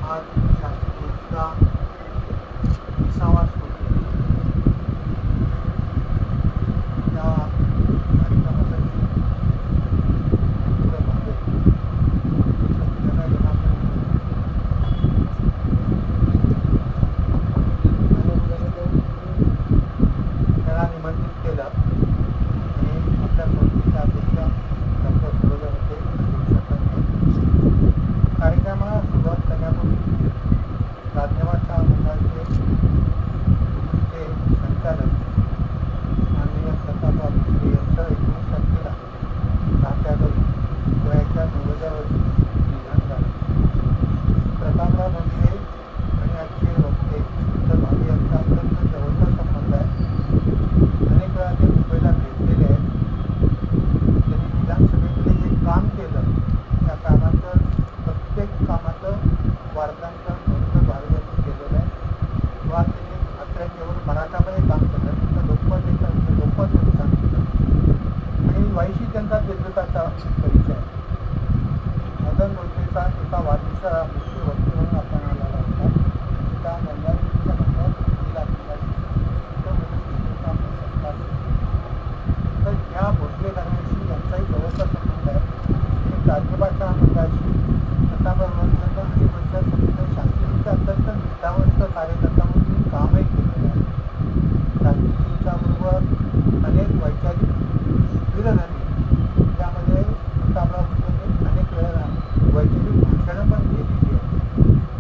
आज शास्त्रीचा 20वा स्तोत्र या कार्यक्रमासाठी पुढे मागे आपल्याला त्याला निमंत्रित केलं आणि आपल्या संस्थेच्या अध्यक्ष डॉक्टर सरोजा होते कार्यक्रमाला सुरुवात करण्यापूर्वी राजनिवासच्या मंडळाचे पूर्वीचे संचालक माननीय प्रतापराव भोसले यांचं 19 तारखेला राहत्या घरी वयाच्या 90व्या वर्षी निधन झालं. प्रतापराव भोसले आणि आजचे वक्ते तर भावी यांचा अत्यंत जवळचा संबंध आहे. अनेक वेळा ते मुंबईला भेटलेले आहेत. त्यांनी विधानसभेमध्ये जे काम केलं त्या कामाचं प्रत्येक कामाचं वार्तांकन बरोबर भारताने केलेलं आहे. किंवा त्यांनी मात्र केवळ मराठामध्ये काम केलं तर लोकमतमध्ये काम केलं आणि वाईशी त्यांचा दीर्घकाळचा परिचय आहे. मदन मोहितेचा एका वाढदिवसाला मुख्य वक्ते म्हणून आपण आलेला होता. त्या मंडळाच्या मंडळात तर ह्या भोसले घराण्याशी यांचाही जवळचा संबंध आहे. राजभाषा मंडळाशी प्रतापरावांचा आणि वर्षा संबंध शास्त्रींच्या अत्यंत निष्ठावंत कार्यकर्ता म्हणून कामही केलेलं आहे. शास्त्रींच्याबरोबर अनेक वैचारिक शिबिरं झाली. त्यामध्ये प्रतापराव भोसले अनेक वेळेला वैचारिक भाषणं पण केलेली आहेत.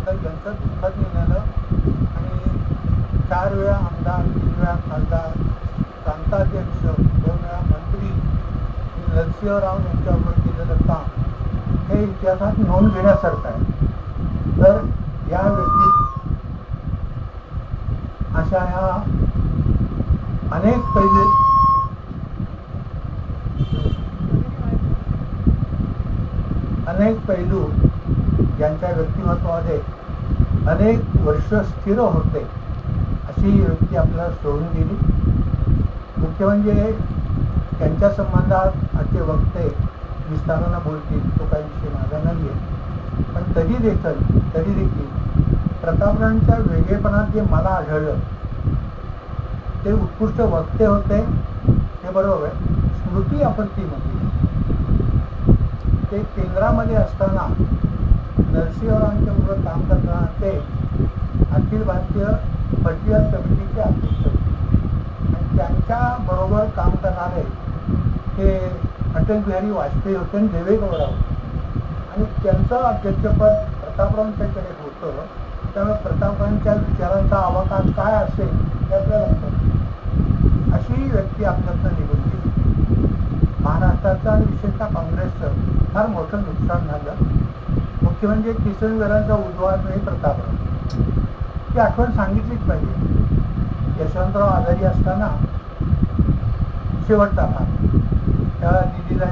तर यांचं दुःखद निघालं आणि 4 वेळा आमदार, 3 वेळा खासदार, प्रांताध्यक्ष, 2 वेळा मंत्री नरसिंहराव यांच्याबरोबर केलेलं काम हे इतिहासात नोंद घेण्यासारखं आहे. तर या व्यक्तीत अशा ह्या अनेक पैलू यांच्या व्यक्तिमत्वामध्ये अनेक वर्ष स्थिर होते अशी व्यक्ती आपल्याला सोडून गेली. मुख्य म्हणजे त्यांच्या संबंधात आजचे वक्ते विस्तारानं बोलतील तो काही विषय माझा नाही आहे. पण तरी देखील प्रतापरावांच्या वेगळेपणात जे मला आढळलं ते उत्कृष्ट वक्ते होते हे बरोबर आहे. स्मृती आपत्तीमध्ये ते केंद्रामध्ये असताना नरसिंहरावांच्या बरोबर काम करताना ते अखिल भारतीय पटियाल कमिटीचे अध्यक्ष होते आणि त्यांच्याबरोबर काम करणारे हे अटल बिहारी वाजपेयी होते आणि देवेगौडा होते आणि त्यांचं अध्यक्षपद प्रतापरावांच्याकडे होतं. त्यामुळे प्रतापरावांच्या विचारांचा आवाका काय असेल हे आपल्याला लक्षात अशी व्यक्ती आपल्यातनं निघून गेली. महाराष्ट्राचं आणि विशेषतः काँग्रेसचं फार मोठं नुकसान झालं. मुख्य म्हणजे किसनवेलांचा उद्वास नाही प्रतापराव ती आठवण सांगितलीच पाहिजे. यशवंतराव आजारी असताना शेवटचा भाग त्याला दिल्लीला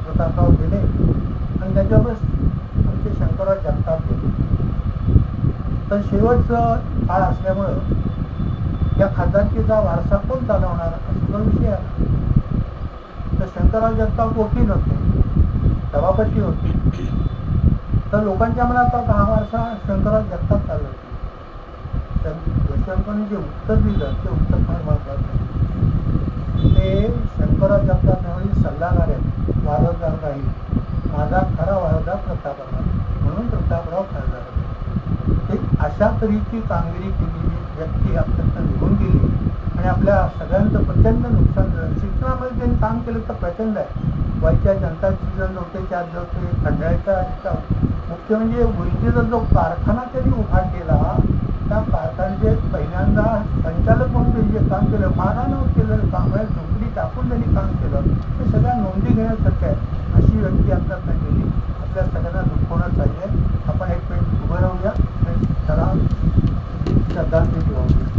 प्रतापराव गेले आणि त्याच्यावर आमचे शंकरराव जगताप गेले. तर शेवटचं काळ असल्यामुळं या खासदारकीचा वारसा कोण चालवणार असा विषय आला. तर शंकरराव जगताप वकील होते, सभापती होते. तर लोकांच्या मनात हा वारसा शंकरराव जगताप चालवते. यशवंतरावांनी जे उत्तर दिलं ते उत्तर फार महत्त्वाचं ते शंकरराव जगताप सल्लागार आहेत, वारसदार नाही. माझा खरा वारसदार प्रतापराव म्हणून प्रतापराव खासदार होते. अशा तऱ्हेची कामगिरी केलेली व्यक्ती अत्यंत निघून गेली आणि आपल्या सगळ्यांचं प्रचंड नुकसान झालं. शिक्षणामध्ये त्यांनी काम केलं तर प्रचंड आहे. वाईच्या जनताची जर नव्हते त्यात होते खंडाळ्याचा मुख्य म्हणजे उर्जेचा जो कारखाना त्यांनी उभा केला त्या कारखान्याचे पहिल्यांदा संचालक म्हणून जे काम केलं मानानं केलेलं काम आहे. झोपडी टाकून त्यांनी काम केलं ते सगळ्या नोंदी घेण्यासारखं आहे. अशी व्यक्ती आपल्याला गेली. आपल्या सगळ्यांना दुःखवणं चाललंय. आपण एक मिनिट उभं राहूया आणि त्याला श्रद्धांजली वाहूया.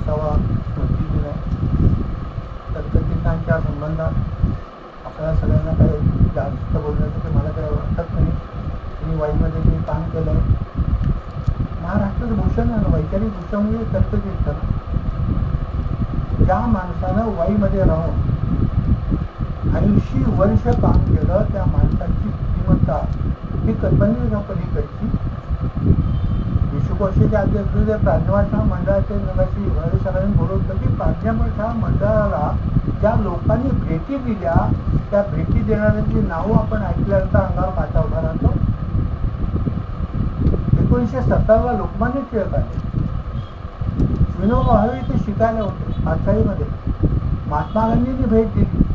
असावा स्मृती दिन आहे. तर्कचिंतांच्या संबंधात आपल्या सगळ्यांना काही जास्त बोलण्यासाठी मला काही वाटत नाही. मी वाईमध्ये जे काम केलं आहे, महाराष्ट्राचं भूषण आहे ना, वैचारिक भूषण म्हणजे तर्कचिंतन. ज्या माणसानं वाईमध्ये राहून 80 वर्ष काम केलं, त्या माणसाची बुद्धिमत्ता ही कल्पनेच्या पलीकडची. विश्वकोशाचे अध्यक्ष प्राज्ञभाषा मंडळाचे नगाशी सगळ्यांनी बोलवलं की प्राज्ञभाषा मंडळाला ज्या लोकांनी भेटी दिल्या, त्या भेटी देणाऱ्यांची नावं आपण ऐकल्यानंतर अंगावर काटा उभा राहतो. 1917ला लोकमान्य टिळक आले. विनोबा भावे ते शिकायला होते पाचसाईमध्ये. महात्मा गांधींनी भेट दिली.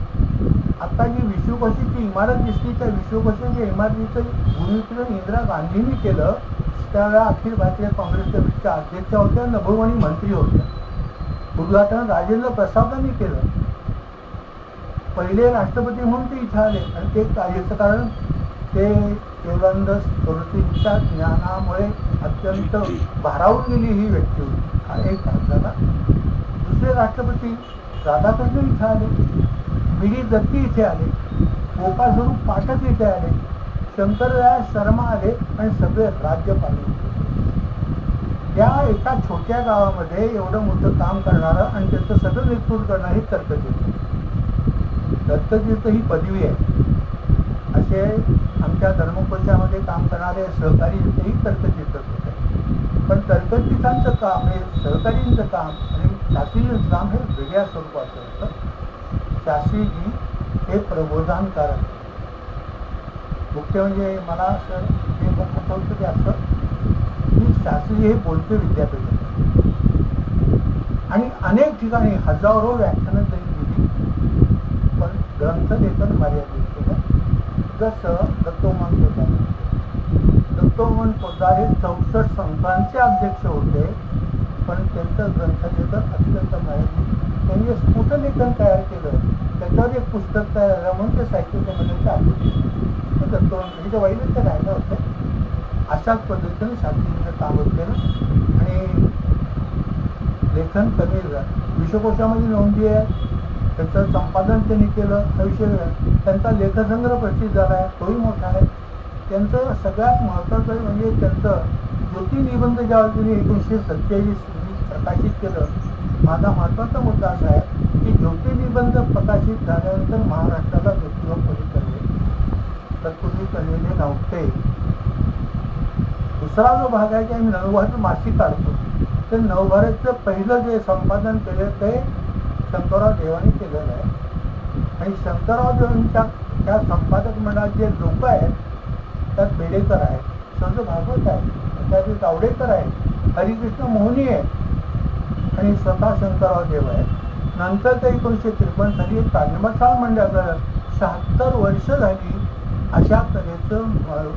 आता जी विश्वकोशाची इमारत दिसली, त्या विश्वकोशाच्या इमारतीचं भूमिपूजन इंदिरा गांधींनी केलं. त्यावेळेला अखिल भारतीय काँग्रेस कमिटीच्या अध्यक्षा होत्या, नभोमणी मंत्री होत्या. उद्घाटन राजेंद्र प्रसादांनी केलं. पहिले राष्ट्रपती म्हणून ते इथे आले आणि ते याचं कारण ते केवलानंद सरस्वतींच्या ज्ञानामुळे अत्यंत भारावून गेली ही व्यक्ती होती. हा एक भाग झाला. दुसरे राष्ट्रपती राधाकृष्ण इथे आले, मिरी दत्ती इथे आले, गोपाळ स्वरूप पाठक इथे आले, शंकरदयाळ शर्मा आले आणि सगळे राज्यपाल होते. या एका छोट्या गावामध्ये एवढं मोठं काम करणारं आणि त्याचं सगळं नेतृत्व करणारी तर्कचिंतन. तर्कचिंतन ही पदवी आहे. असे आमच्या धर्मकोशामध्ये काम करणारे सहकारी ही तर्कचिंतक होते. पण तर्कचिंतकांचं काम हे सहकारींचं काम आणि शास्त्रीचं काम हे वेगळ्या स्वरूपाचं असतं. शास्त्रीजी हे प्रबोधनकारक. मुख्य म्हणजे मला असं हे होतं की असं की शास्त्री हे बोलते विद्यापीठ होतं आणि अनेक ठिकाणी हजारो व्याख्यानं त्यांनी दिली, पण ग्रंथलेखन मर्यादित केलं. जसं दत्तोपंत पोद्दार. दत्तोपंत पोद्दार हे 64 संस्थांचे अध्यक्ष होते, पण त्यांचं ग्रंथलेखन अत्यंत मर्यादित. त्यांनी स्फुटलेखन तयार केलं, त्याच्यावर एक पुस्तक तयार झालं म्हणून ते साहित्य संमेलनाचे अध्यक्ष. दत्तोपंत वाईला ते राहिलं होतं. अशाच पद्धतीने शास्त्रीचं काम केलं आणि लेखन कमी झालं. विश्वकोशामध्ये नोंदी आहे, त्याचं संपादन त्यांनी केलं, हा विषय. त्यांचा लेखसंग्रह प्रसिद्ध झाला आहे, तोही मोठा आहे. त्यांचं सगळ्यात महत्त्वाचं म्हणजे त्यांचं ज्योतिनिबंध ज्यावेळी त्यांनी 1927 प्रकाशित केलं. माझा महत्त्वाचा मुद्दा असा आहे की ज्योतिनिबंध प्रकाशित झाल्यानंतर महाराष्ट्राला ज्योतिबा फुले करले, तत्पूर्वी करलेले नव्हते. दुसरा जो भाग आहे की आम्ही नवभारत मासिक काढतो, ते नवभारतचं पहिलं जे संपादन केलं ते शंकरराव देवानी केलेलं आहे. आणि शंकरराव देवांच्या त्या संपादक मंडळात जे लोक आहेत, त्यात बेडेकर आहेत, संत भागवत आहे, त्यात तावडेकर आहे, हरिकृष्ण मोहनी आहे आणि स्वतः शंकरराव देव आहे. नंतर ते 1953 साली एक प्राज्ञभाषा मंडळ 76 वर्ष झाली. अशा तऱ्हेचं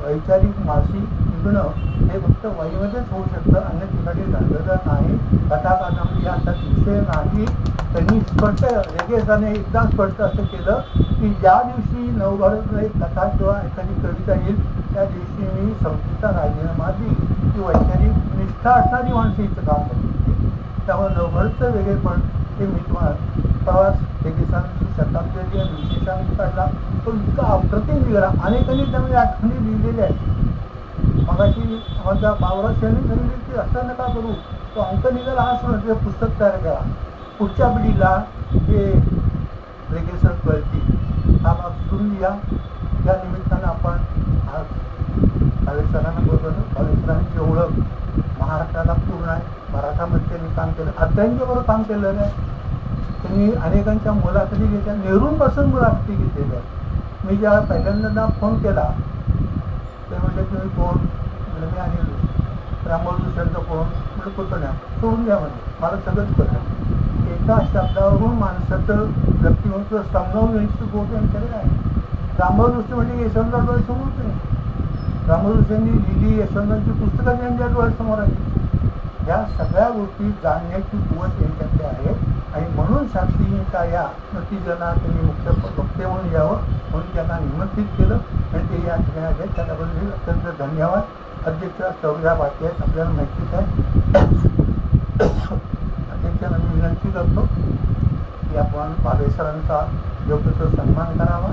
वैचारिक मासिक निघणं हे फक्त वाईमध्येच होऊ शकतं, अन्य ठिकाणी झालेलं नाही. कथा कादंबरी याचाच विषय नाही. त्यांनी स्पष्ट रेगेसाने एकदा स्पष्ट असं केलं की ज्या दिवशी नवभारत एक कथा किंवा एखादी कविता येईल, त्या दिवशी मी संस्थेचा राजीनामा देईन. ती वैचारिक निष्ठा असणारी माणसं इथं काम करते. त्यामुळे नवभारतचं वेगळेपण हे मी तुम्हाला प्रवास रेगिस्तानची शताब्दी आणि विशेषांक काढला, तो इतका अप्रतिम निघाला. अनेकांनी त्यामध्ये आठवणी लिहिलेल्या आहेत. मगाशी माझ्या बावराशांनी सांगितले की असं नका करू, तो अंक निघाला हा सोडून ते पुस्तक तयार करा, पुढच्या पिढीला हे रेगेसर कळतील, हा भाग सुरून लिहा. या निमित्तानं आपण आज भावेसरांना बोलवलं. भावेसरांची ओळख महाराष्ट्राला पूर्ण आहे. मराठामध्ये त्यांनी काम केलं, अध्ययनच्याबरोबर काम केलेलं आहे. त्यांनी अनेकांच्या मुलाखती घेतल्या, नेहरूंपासून मुलाखती घेतलेल्या आहेत. मी जेव्हा पहिल्यांदा फोन केला ते म्हणजे तुम्ही कोण म्हणजे मी आणि रामोलूशांचा फोन म्हणजे पुतण्या सोडून द्या म्हणजे मला सगळंच कळलं. एका शब्दावरून माणसाचं व्यक्तिमत्व समजावून घ्यायचं गोष्ट यांच्याकडे आहे. रामोलूष म्हणजे यशवंतराव डोळ्यासमोर नाही, रामोलूशांनी लिहिली यशवंतरांची पुस्तकं त्यांच्या डोळ्यासमोर आली. या सगळ्या गोष्टी जाणण्याची कुवत यांच्याकडे आहे आणि म्हणून शास्त्रींच्या या स्मृतिजनाला त्यांनी मुख्य वक्ते म्हणून यावं म्हणून त्यांना निमंत्रित केलं आणि ते या ठिकाणी आहेत. त्याबद्दल अत्यंत धन्यवाद. अध्यक्ष चौघ्या बाकी आहेत, आपल्याला माहितीच आहे. अध्यक्षांना मी भगवान भावेश्वरांचा योग्य तो सन्मान करावा.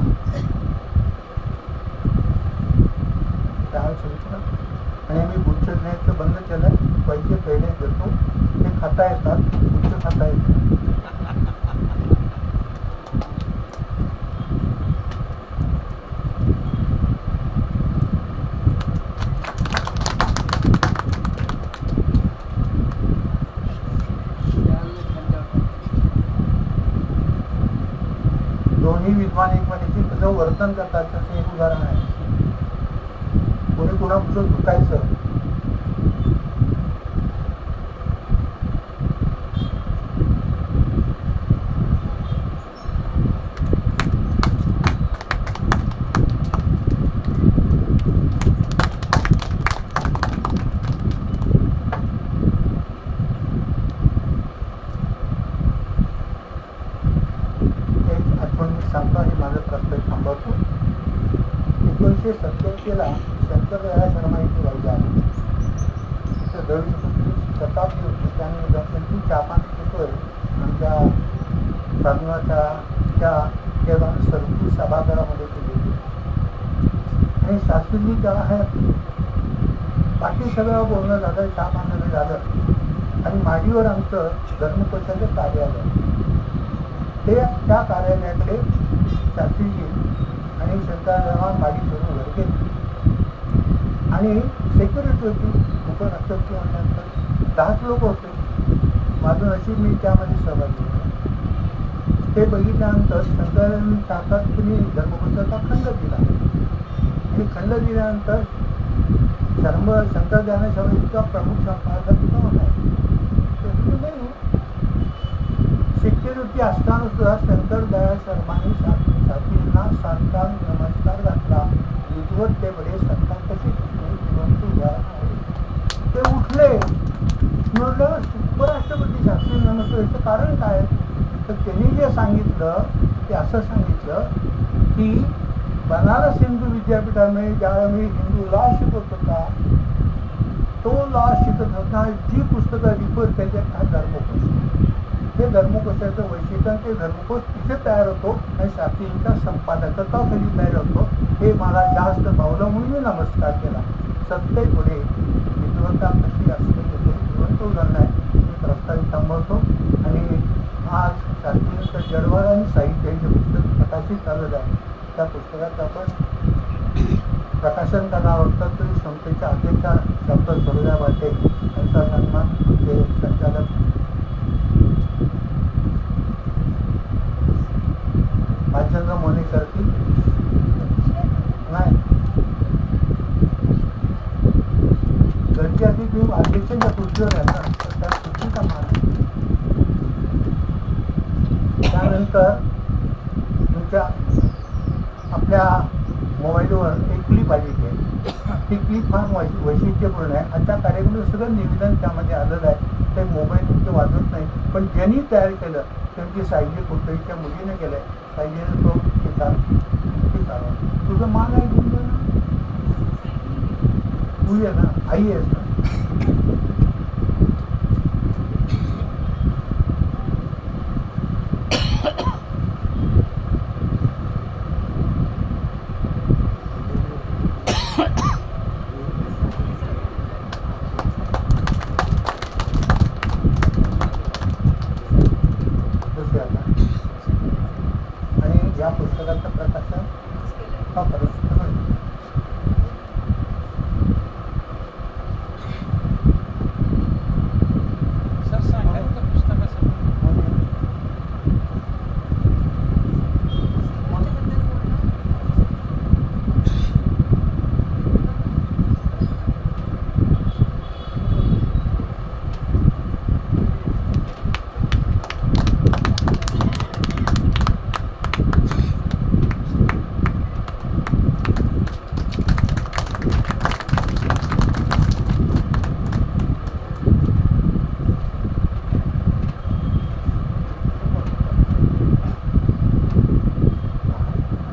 आणि मी गुच्छ घ्यायचं बंद केलं. पैसे पेढे देतो, ते खाता येतात, गुच्छ खाता येतात. दोन्ही विद्वान एकमेकांची कसं वर्तन करतात त्याचं एक उदाहरण आहे. कोणी कुणापासून झुकायचं, सांगतो आणि माझं प्रत्येक थांबवतो. 1987ला शंकरदयाळ शर्मा इथे राहिले आहे. तिथं दळवी शताब्दी होती. त्याने त्यांची चहापाणी घेतोय आमच्या साधनाच्या तेव्हा सरकी सभागृहामध्ये केली. आणि शास्त्रीजी तेव्हा आहेत. बाकी सगळं बोलणं झालं, चहापाणी झालं आणि माडीवर आमचं धर्मकोशाचं कार्यालय. ते त्या कार्यालयाकडे शास्त्रीजी आणि शंकरराव माडी सोडून वर गेले. आणि सेक्युरिटी होती. उपराष्ट्रपती म्हणल्यानंतर 10 लोक होते. माझं नशीब मी त्यामध्ये सहभागी होतो. ते बघितल्यानंतर शंकरांनी सांगतात तुम्ही धर्मकोशाचा खंड दिला. आणि खंड दिल्यानंतर शंकर ज्ञानेश्वरीचा प्रमुख संपादक कोण आहे? सिक्युरिटी असताना सुद्धा शंकरदयाळ शर्मांनी साथींना साष्टांग नमस्कार घातला. विद्वत्तेकडे सत्ता कशी ते उठले. म्हटलं उपराष्ट्रपती शास्त्री नमस्काराचं कारण काय? तर त्यांनी जे सांगितलं ते असं सांगितलं की बनारस हिंदू विद्यापीठामध्ये ज्यावेळेला मी हिंदू लॉ शिकवत होता, तो लॉ शिकत होता जी पुस्तकं रिफर केली हा धर्मकोश. ते धर्मकोशाचं वैशिष्ट्य ते धर्मकोश तिथे तयार होतो आणि शास्त्रींच्या संपादकत्वाखाली तयार होतो. हे मला जास्त भावलं म्हणून मी नमस्कार केला. सत्तेपुढे विद्वत्ता कशी असते ते जिवंत उदाहरण आहे. मी प्रस्तावित थांबवतो. आणि आज शास्त्रींचं जडवाड आणि साहित्य हे पुस्तक प्रकाशित झालेलं आहे. त्या पुस्तकाचं आपण प्रकाशन करणार होतं तरी संस्थेच्या अध्यक्षा डॉक्टर सरोजा वाटे यांचा सन्मान ते संचालक भालचंद्र मोने करतील. नाही घरची आधी तुम्ही अध्यक्षांच्या खुर्चीवर आहे ना, तर त्या खुर्चीचा मान. त्यानंतर तुमच्या आपल्या मोबाईलवर एक क्लिप आलेली आहे. ती क्लिप फार वैशिष्ट्यपूर्ण आहे. आजच्या कार्यक्रमाचं सगळं निवेदन त्यामध्ये आलेलं आहे. ते मोबाईल तुमचे वाजवत नाही, पण ज्यांनी तयार केलं त्यांची साहित्य कुठेच्या मुलीने केलं आहे. साहित्याने तो चालवा. तुझं मान आहे घेऊन दे ना. मुली आहे ना, आई आहेस ना. आणि या पुस्तकाचं प्रकाशन हा परत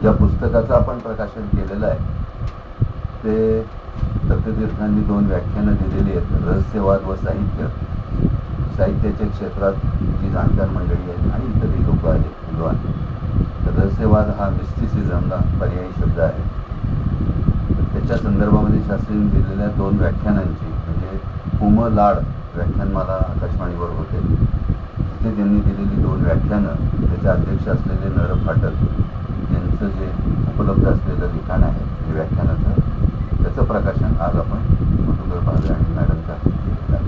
ज्या पुस्तकाचं आपण प्रकाशन केलेलं आहे ते दत्ततीर्थांनी 2 व्याख्यानं दिलेली आहेत. रहस्यवाद व साहित्य. साहित्याच्या क्षेत्रात जी जाणकार मंडळी आहेत आणि इतरही लोक आहेत विद्वान, तर रहस्यवाद हा मिस्टिसिझमला पर्यायी शब्द आहे. तर त्याच्या संदर्भामध्ये शास्त्रींनी दिलेल्या 2 व्याख्यानांची म्हणजे कुमलाड व्याख्यानमाला आकाशवाणीवर होते, तिथे त्यांनी दिलेली 2 व्याख्यानं, त्याचे अध्यक्ष असलेले नर फाटक यांचं जे उपलब्ध असलेलं लिखाण आहे हे व्याख्यानाचं, त्याचं प्रकाशन आज आपण मधुकर भावे आणि मॅडमच्या हस्ते केलेलं आहे.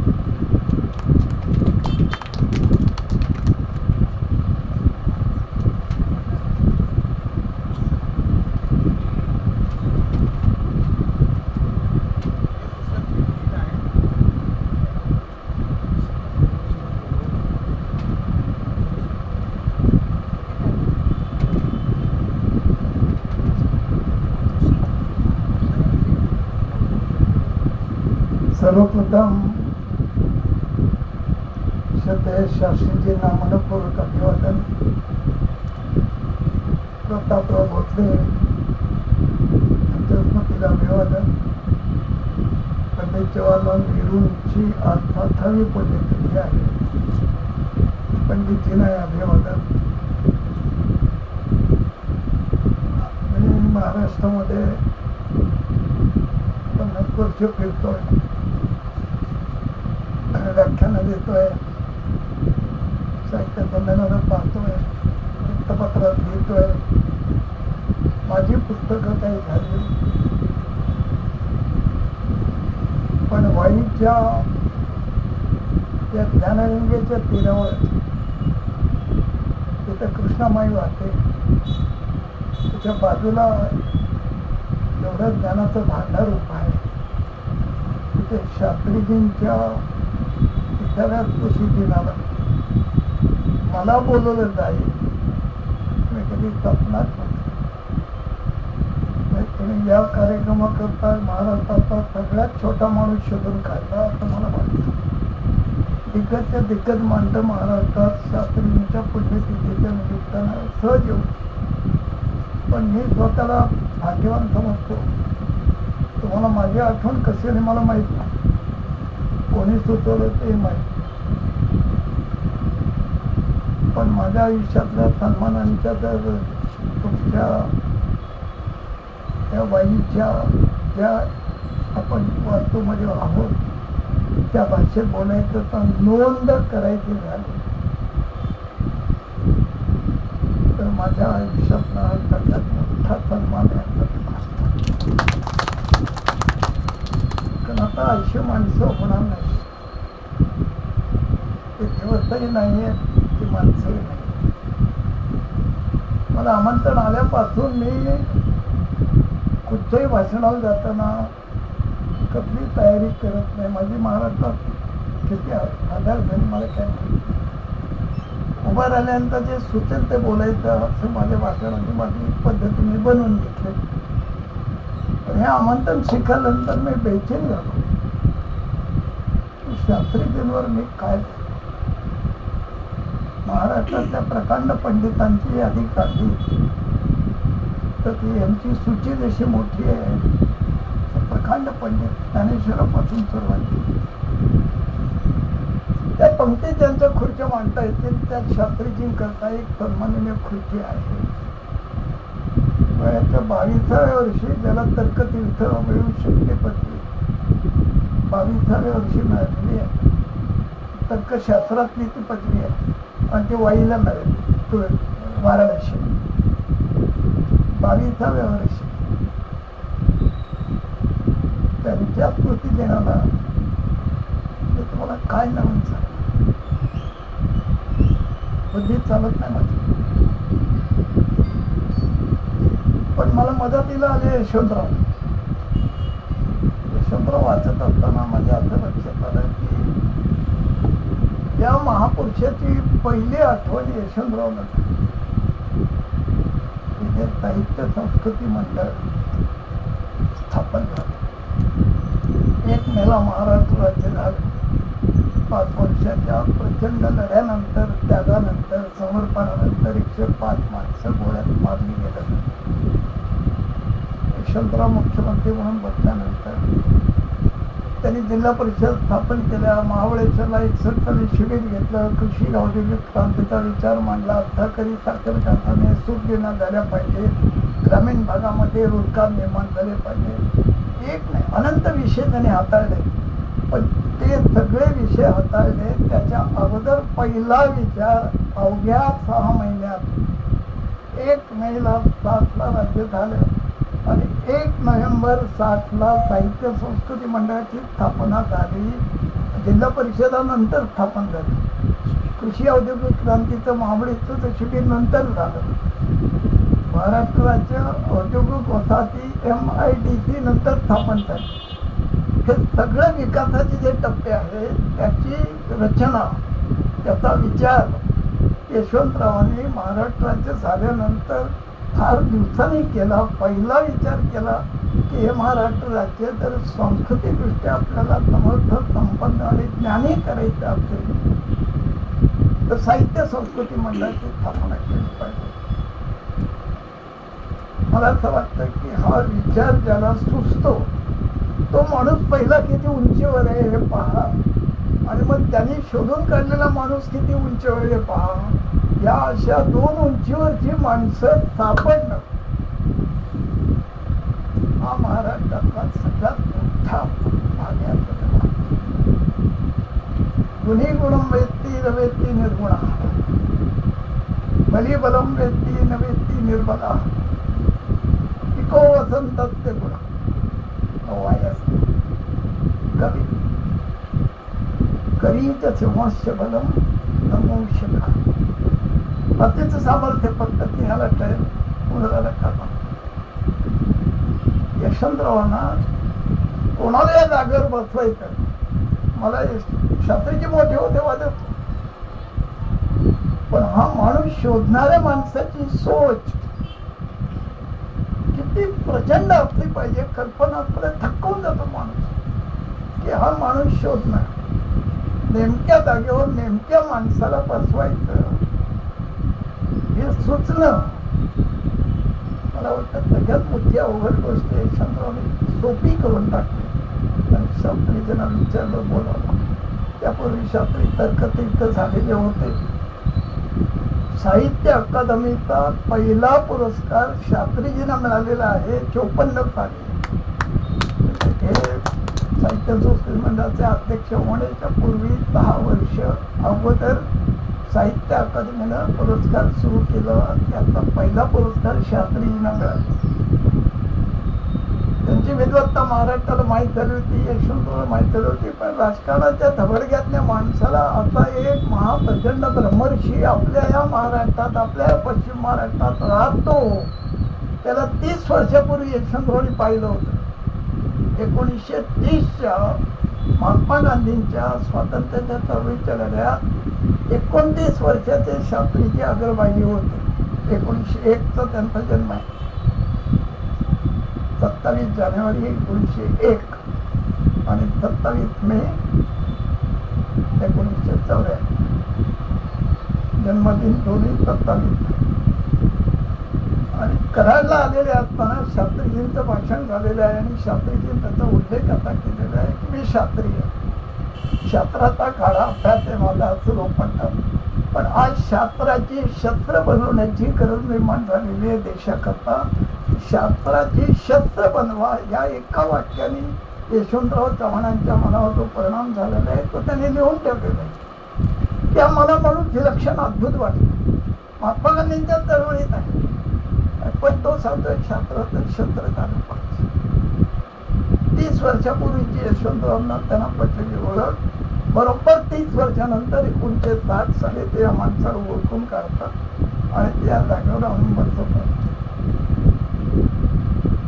सर्वप्रथम श्रद्धेय शास्त्रीजींना मनपूर्वक अभिवादन. प्रतापराव भोसले यांच्या स्मृतीला अभिवादन. पंडित जवाहरलाल नेहरूंची आज 60वी पुण्यतिथी आहे. पंडितजींना अभिवादन. मी महाराष्ट्रामध्ये 50 वर्ष फिरतोय, व्याख्यानं देतोय, साहित्य संमेलनं पाहतोय, वृत्तपत्रात लिहितोय, माझी पुस्तकं काही झाली, पण वाईच्या या ज्ञानगंगेच्या तीरावर तिथं कृष्णामाई वाहते, त्याच्या बाजूला एवढं ज्ञानाचं भांडार उभं आहे. तिथे शास्त्रीजींच्या 30व्या स्मृतिदिनाला मला बोलवलं जाईल. मी कधी स्वप्नात नव्हतं. तुम्ही या कार्यक्रमाकरता महाराष्ट्राचा सगळ्यात छोटा माणूस शोधून काढला असं मला वाटतं. दिग्गजच्या दिग्गज माणसं महाराष्ट्रात शास्त्रीजींच्या पुण्यतिथीच्या निमित्तानं सहज येऊ, पण मी स्वतःला भाग्यवान समजतो. तुम्हाला माझी आठवण कशी आहे मला माहीत नाही, कोणी सुचवलं ते माहीत, पण माझ्या आयुष्यातल्या सन्मानांच्या जर तुमच्या त्या वाईच्या ज्या आपण वास्तूमध्ये आहोत त्या भाषेत बोलायचं तर नोंद करायची झाली तर माझ्या आयुष्यातला सगळ्यात मोठा सन्मान आहे. कारण आता अशी माणसं होणार नाही, ते दिवसही नाही आहेत, ती माणसंही नाही. मला आमंत्रण आल्यापासून मी कुठच्याही भाषणाला जाताना कसली तयारी करत नाही. माझी महाराष्ट्रात किती आधार झाली मला काय माहिती. उभा राहिल्यानंतर जे सुचेल ते बोलायचं असं माझ्या भाषणाची माझी पद्धती मी बनवून घेतली. पण हे आमंत्रण शिकल्यानंतर मी बेचैन झालो. शास्त्रीजींवर मी काय महाराष्ट्रातल्या प्रकांड पंडितांची यादी काढली तर ती यांची सूची जशी मोठी आहे. प्रकांड पंडित ज्ञानेश्वरापासून सुरुवात, त्या पंक्ती ज्यांच्या खुर्च्या मांडता येतील त्यात शास्त्रीजींकरता एक सन्माननीय खुर्ची आहे. वयाच्या 22व्या वर्षी ज्याला तर्कतीर्थ मिळू शकते पदवी 22व्या वर्षी मिळालेली आहे. तर्कशास्त्रातली ती पदवी आहे आणि ती वाईला मिळाली वाराणसी 22व्या वर्षी. त्यांच्या स्मृतिदिनाला मी तुम्हाला काय नवीन सांग, बुद्धी चालत नाही माझी. पण मला मदतीला आले यशवंतराव. यशवंतराव वाचत असताना माझ्या असं लक्षात आलं की या महापुरुषाची पहिली आठवण यशवंतरावला. तिथे साहित्य संस्कृती मंडळ स्थापन झालं. 1 मेला महाराष्ट्र राज्य झालं. 5 वर्षाच्या प्रचंड लढ्यानंतर, त्यागानंतर, समर्पणानंतर 105 माणसं गोळ्यात मारली गेलं. यशवंतराव मुख्यमंत्री म्हणून बसल्यानंतर त्यांनी जिल्हा परिषद स्थापन केल्या, महाबळेश्वरला 61 साली शिबिर घेतलं, कृषी औद्योगिक क्रांतीचा विचार मांडला, सहकारी साखर कारखाने सूट देण्यात झाल्या पाहिजे, ग्रामीण भागामध्ये रोजगार निर्माण झाले पाहिजे. एक नाही अनंत विषय त्यांनी हाताळले. पण ते सगळे विषय हाताळले त्याच्या अगोदर पहिला विचार अवघ्या 6 महिन्यात 1 मेला 60ला राज्य झालं आणि 1 नोव्हेंबर 60ला साहित्य संस्कृती मंडळाची स्थापना झाली. जिल्हा परिषदानंतर स्थापन झाली. कृषी औद्योगिक क्रांतीचं महाबळेश्वरचं शिबिर नंतर झालं. महाराष्ट्र राज्य औद्योगिक वसाहती MIDC नंतर स्थापन झाली. हे सगळं विकासाचे जे टप्पे आहेत त्याची रचना, त्याचा विचार यशवंतरावांनी महाराष्ट्र राज्य झाल्यानंतर फार दिवसांनी केला. पहिला विचार केला की हे महाराष्ट्र राज्य जर सांस्कृतिकदृष्ट्या आपल्याला समर्थ, संपन्न आणि ज्ञानी करायचं असेल तर साहित्य संस्कृती मंडळाची स्थापना केली पाहिजे. मला असं वाटतं की हा विचार ज्याला सुचतो तो माणूस पहिला किती उंचीवर आहे हे पहा आणि मग त्यांनी शोधून काढलेला माणूस किती उंचीवर आहे पहा. या अशा 2 उंचीवरची माणसं सापडणं हा महाराष्ट्रातला सगळ्यात मोठा भाग आहे. गुणी गुणम वेत्ती न वेत्ती निर्गुणा, बली बलम वेत्ती न वेत्ती निर्बला, इको वसंतस्य गुण कवी करीत सिंहास्य बलम नमोषका. पतीचं सामर्थ्य फक्त तिहाला कळेल मुलाला कळणार. यशवंतरावांना कोणाला या जागेवर बसवायचं. मला शास्त्रीचे मोठे होते वाटत, पण हा माणूस शोधणाऱ्या माणसाची सोच किती प्रचंड असली पाहिजे. कल्पना असल्याने थकवून जातो माणूस की हा माणूस शोधणार, नेमक्या जागेवर नेमक्या माणसाला बसवायचं हे सुचणं. मला वाटतं सगळ्यात मोठी अवघड गोष्ट यशवंतरावांनी सोपी करून टाकली. आणि शास्त्रीजींना विचारलं बोलावलं. त्यापूर्वी शास्त्री तर्कतीर्थ झालेले होते. साहित्य अकादमीचा पहिला पुरस्कार शास्त्रीजींना मिळालेला आहे 54 साली. हे साहित्य संस्कृती मंडळाचे अध्यक्ष होण्याच्या पूर्वी 10 वर्ष अगोदर साहित्य अकादमीनं पुरस्कार सुरू केला. त्याचा पहिला पुरस्कार शास्त्रीजींना मिळाला. त्यांची विद्वत्ता महाराष्ट्राला माहीत झाली होती, यशवंतरावांना माहीत झाली होती. पण राजकारणाच्या धबडग्यातल्या माणसाला आता एक महाप्रचंड ब्रह्मर्षी आपल्या या महाराष्ट्रात, आपल्या पश्चिम महाराष्ट्रात राहतो. त्याला 30 वर्षापूर्वी यशवंतरावांनी पाहिलं होतं. 1930च्या महात्मा गांधींच्या स्वातंत्र्याच्या चळवळीच्या लढ्यात 29 वर्षाचे शास्त्रीजी अग्रभागी होते. 1901चा त्यांचा जन्म आहे. 27 जानेवारी 1901 आणि 27 मे 1984. जन्मदिन दोन्ही 27. आणि कराडला आलेले असताना शास्त्रीजींचं भाषण झालेलं आहे आणि शास्त्रीजींनी त्याचा उल्लेख आता केलेला आहे की मी शास्त्रीय, शास्त्राचा काळा अभ्यास आहे माझा असं लोक म्हणतात. पण आज शास्त्राची शस्त्र बनवण्याची गरज निर्माण झालेली आहे देशाकरता. शास्त्राची शस्त्र बनवा या एका वाक्याने यशवंतराव चव्हाणांच्या मनावर जो परिणाम झालेला आहे तो त्यांनी लिहून ठेवलेला आहे. त्या मला म्हणून विलक्षण अद्भुत वाटतं. महात्मा गांधींच्या चळवळीत आहे पण तो सांगतोय शास्त्राचं शस्त्र झालं पाहिजे. 30 वर्षापूर्वीची यशवंतरावांना त्यांना पटलेली ओळख बरोबर 30 वर्षानंतर 1960 साली ते या माणसाला ओळखून काढतात आणि त्या जागेवर आणून बसवतात.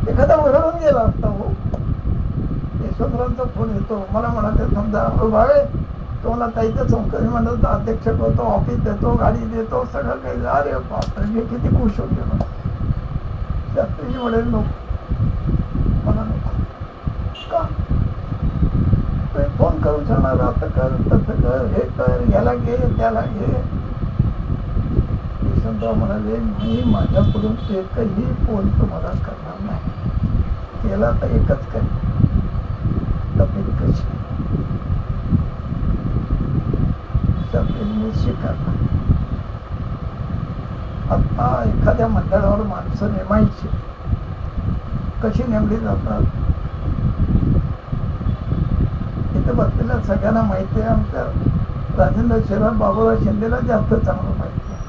एखादा ओरडून गेला असता हो. यशवंतरावांचा फोन येतो, मला म्हणाले समजा भावे तुम्हाला ताईचं संस्कृती मंडळाचा अध्यक्ष करतो, ऑफिस देतो, गाडी देतो, सगळं काही. अरे बापरे मी किती खुश होते. शास्त्रीजी म्हणेल नको, मला नको. का फोन करू शकणार, असं कर तसं कर, हे कर, याला घे त्याला घे. यशवंतराव म्हणाले मी माझ्याकडून एकही फोन तुम्हाला करणार नाही. केला तर एकच करेल. तर तब्येत कशी, तब्येत मी स्वीकारला. आता एखाद्या मंडळावर माणसं नेमायची, कशी नेमली जातात इथे बसलेल्या सगळ्यांना माहिती आहे. आमच्या राजेंद्र शिरार बाबूराव शिंदेला जास्त चांगलं माहिती आहे.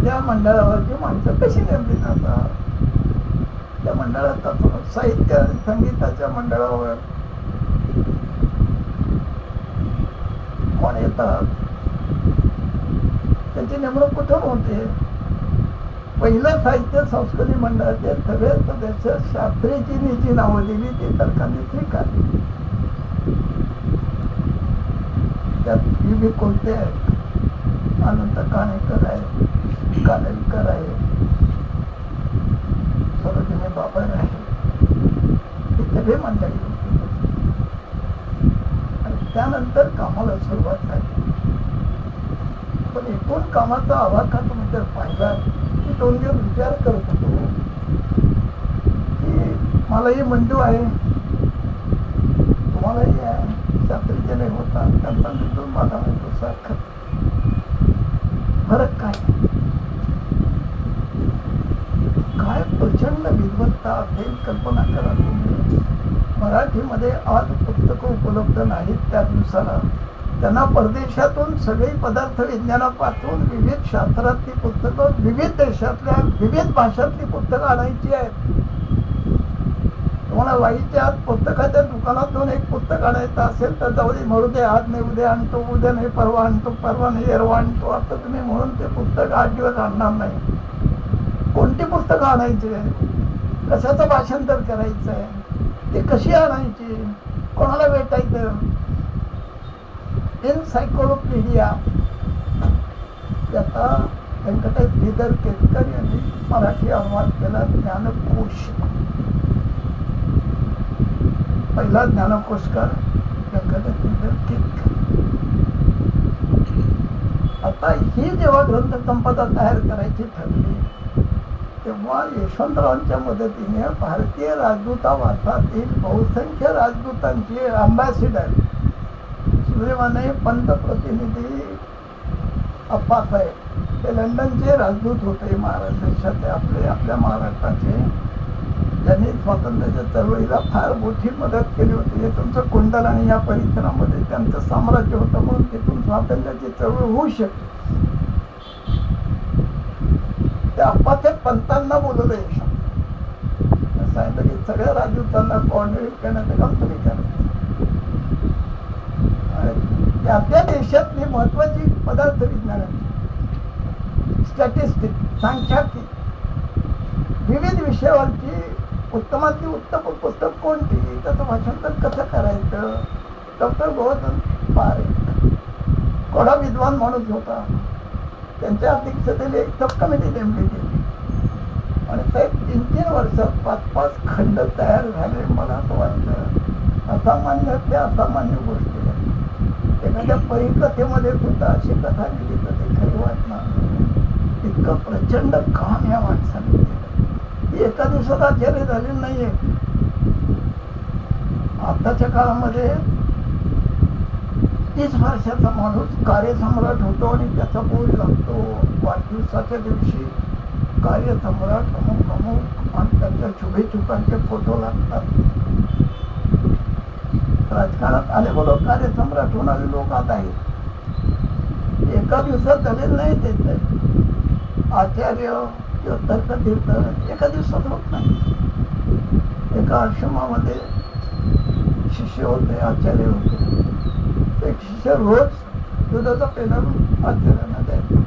त्या मंडळावरची माणसं कशी नेमली जातात, त्या मंडळात साहित्य आणि संगीताच्या मंडळावर कोण येतात, त्याची नेमणूक कुठून होते. पहिलं साहित्य संस्कृती मंडळाचे सगळे सदस्य शास्त्रीची जी नावं दिली ती सरकारने स्वीकारली. त्यात बी कोणते आहेत, अनंत काणेकर आहे, कालेलकर आहे, सरोजिनी बाबर आहे, हे सगळे मंडळी होते. आणि त्यानंतर कामाला सुरुवात झाली. पण एकूण कामाचा आवाका तुम्ही जर पाहिला, मी 2 दिवस विचार करत होतो की मलाही मंजू आहे, तुम्हालाही आहे, शास्त्रीचे नाही होता, त्यांचा मंजू माझा मंजू सारखा. फरक काय प्रचंड विद्वत्ता असेल. कल्पना करा तुम्ही, मराठीमध्ये आज पुस्तकं उपलब्ध नाहीत त्या दिवसाला. त्यांना परदेशातून सगळी पदार्थ विज्ञानापासून विविध शास्त्रातली पुस्तकं, विविध देशातल्या विविध भाषातली पुस्तकं आणायची आहेत. तुम्हाला वाईच्या आत पुस्तकाच्या दुकानातून एक पुस्तक आणायचं असेल तर जाऊ दे, म्हणू दे, आज नाही उद्या आणतो, उद्या नाही परवा आणतो, परवा नाही एरवा आणतो, असं तुम्ही म्हणून ते पुस्तक 8 दिवस आणणार नाही. कोणती पुस्तकं आणायची आहे, कशाचं भाषांतर करायचं आहे, ती कशी आणायची, कोणाला भेटायचं. एन्सायक्लोपीडिया त्याचा व्यंकटेश श्रीधर केतकर यांनी मराठी अनुवाद केला. ज्ञानकोश, पहिला ज्ञानकोशकार व्यंकटेश श्रीधर केतकर. आता ही जेव्हा ग्रंथसंपदा तयार करायची ठरली तेव्हा यशवंतरावांच्या मदतीने भारतीय राजदूतावासातील बहुसंख्य राजदूतांची अँबॅसिडर सुदैवाने पंतप्रतिनिधी अप्पासाहेब, ते लंडनचे राजदूत होते महाराष्ट्र देशाचे, आपल्या महाराष्ट्राचे, त्यांनी स्वातंत्र्याच्या चळवळीला फार मोठी मदत केली होती. हे तुमचं कुंडल आणि या परिसरामध्ये त्यांचं साम्राज्य होतं म्हणून तिथून स्वातंत्र्याची चळवळ होऊ शकते. त्या अप्पासाहेब पंतांना बोलवलं यशवंत, सांगितलं की सगळ्या राजदूतांना कोऑर्डिनेट करण्याचं काम तुम्ही करायचं. त्या देशातली महत्वाची पदार्थ विज्ञानाची, स्टॅटिस्टिक, सांख्यिकी, विविध विषयावरची उत्तमातली उत्तम पुस्तक कोणती, त्याचं भाषांतर कसं करायचं. डॉक्टर गोवर्धन पारेख कोडा विद्वान माणूस होता, त्यांच्या अध्यक्षतेने एक सब कमिटी नेमली गेली आणि साहेब 3-3 वर्षात 5-5 खंड तयार झाले. मला असं वाटलं असामान्य ते असामान्य गोष्टी आहेत. एखाद्या परिकथेमध्ये सुद्धा अशी कथा लिहिली तर ते खरी वाटणार. इतकं प्रचंड काम या माणसाने केलं. ही एका दिवसात आश्चर्य झालेलं नाहीये. आताच्या काळामध्ये 30 वर्षाचा माणूस कार्यसम्राट होतो आणि त्याचा बोल लागतो. वाढदिवसाच्या दिवशी कार्यसम्राट अमुक अमुक आणि त्यांच्या शुभेच्छुकांचे फोटो लागतात. राजकारणात आले बोलो कार्यसम्राट होणारे लोक आता आहेत. एका दिवसात झालेलं नाही. ते आचार्य किंवा तर्कतीर्थ एका दिवसात होत नाही. एका आश्रमामध्ये शिष्य होते, आचार्य होते. एक शिष्य रोज दुधाचा पेला आचार्यांना द्यायचा.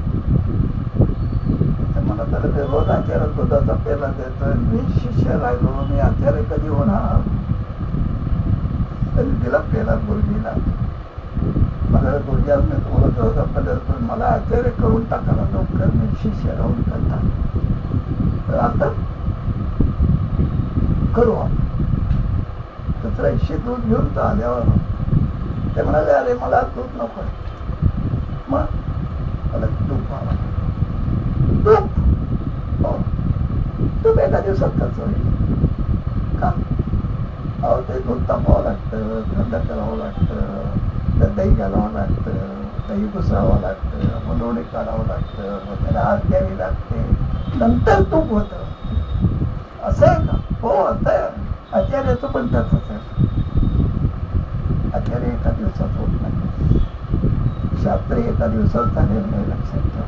मला तर ते रोज आचार्य दुधाचा पेला द्यायचा. मी शिष्य राहिलो, मी आचार्य कधी होणार. तरी तिला पेला गुरुजीला, मला गुरुजी मी तुम्हाला दुधाचा पेला, मला आचार्य करून टाकायला लवकर, मी शिष्य राहून करतात. तर आता करू आपण. दुसऱ्या दिवशी दूध घेऊन तर आल्यावर ते म्हणाले, अरे मला दूध नको. मग मला तूप हवा. तूप हो, तूप एका दिवसात कसं होईल का? अहो ते दूध तापवावं लागतं, थंड करावं लागतं, त्यात दही घालावं लागतं, दही घुसळावं लागतं, मग लोणी काढावं लागतं, मग त्याला आग द्यावी लागते, नंतर तूप होतं. असं आहे का? हो, असं आहे. आचार्याचं पण तसंच आहे. आचार्य एका दिवसात होत नाही, शास्त्री एका दिवसात झालेलं नाही, लक्षात ठेवा.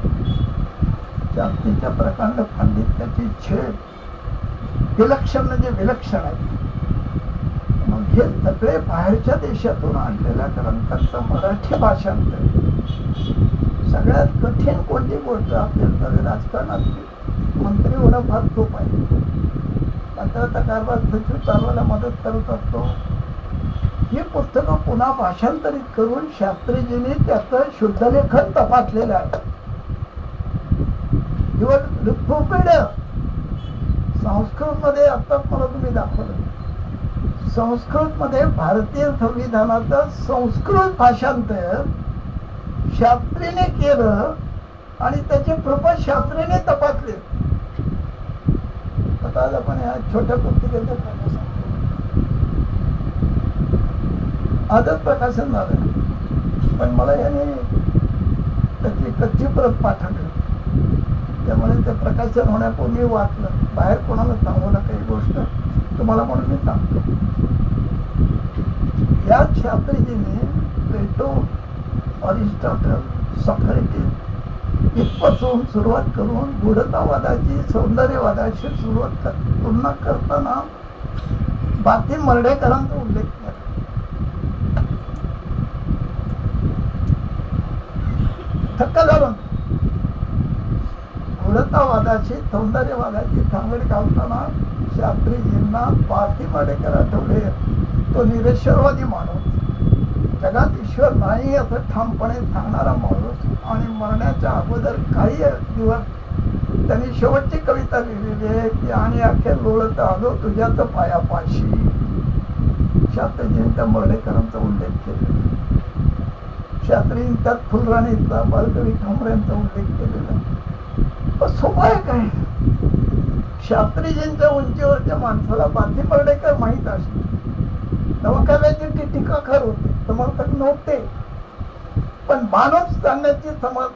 शास्त्रीच्या प्रकांड पांडित्याची छेद विलक्षण म्हणजे विलक्षण आहे. मग हे सगळे बाहेरच्या देशातून आणलेल्या ग्रंथांचं मराठी भाषांतर, सगळ्यात कठीण कोणती गोष्ट असेल तर राजकारणातली मंत्री होणं फार सोपं आहे. मंत्र्याचा कारभार सचिव चालवायला मदत करत असतो. ही पुस्तकं पुन्हा भाषांतरित करून शास्त्रीजींनी त्याचं शुद्धलेखन तपासलेलं आहे. संस्कृत मध्ये आताच मला तुम्ही दाखवलं, संस्कृत मध्ये भारतीय संविधानाचं संस्कृत भाषांतर शास्त्रीने केलं आणि त्याचे प्रपंच शास्त्रीने तपासले. आता आज आपण या छोट्या पुस्तिकेचं प्रकाशन आजच प्रकाशन झालं, पण मला याने त्याची कच्ची प्रत पाठवली, त्यामुळे ते प्रकाशन होण्यापूर्वी वाचलं. बाहेर कोणाला सांगू नका ही गोष्ट, तुम्हाला म्हणून मी सांगतो. याच शास्त्रीजीने प्लेटो, अरिस्टॉटल, सॉक्रेटिस इथपासून सुरुवात करून गूढतावादाची सौंदर्यवादाशी तुलना करताना बाकी मर्ढेकरांचा उल्लेख केला. थक्क झालं. गूढतावादाशी सौंदर्यवादाची सांगड घालताना शास्त्रीजींना पार्थी मर्ढेकर आठवले. तो निरेश्वरवादी माणूस, जगात ईश्वर नाही असं ठामपणे सांगणारा माणूस, आणि मरण्याच्या अगोदर काही दिवस त्यांनी शेवटची कविता लिहिलेली आहे की आणि अखेर लोळत आलो तुझ्याच पायापाशी. शास्त्रीजींच्या मर्ढेकरांचा उल्लेख केलेला, शास्त्रीजीं त्यात फुलराणीचा, बालकवी खांबऱ्यांचा उल्लेख केलेला. सोपं आहे काय? शास्त्रीजींच्या उंचीवरच्या माणसाला बाकी मर्ढेकर माहीत असते. नवकाव्याची ती टीकाकार होते, समर्थक नव्हते, पण माणूस जाणण्याची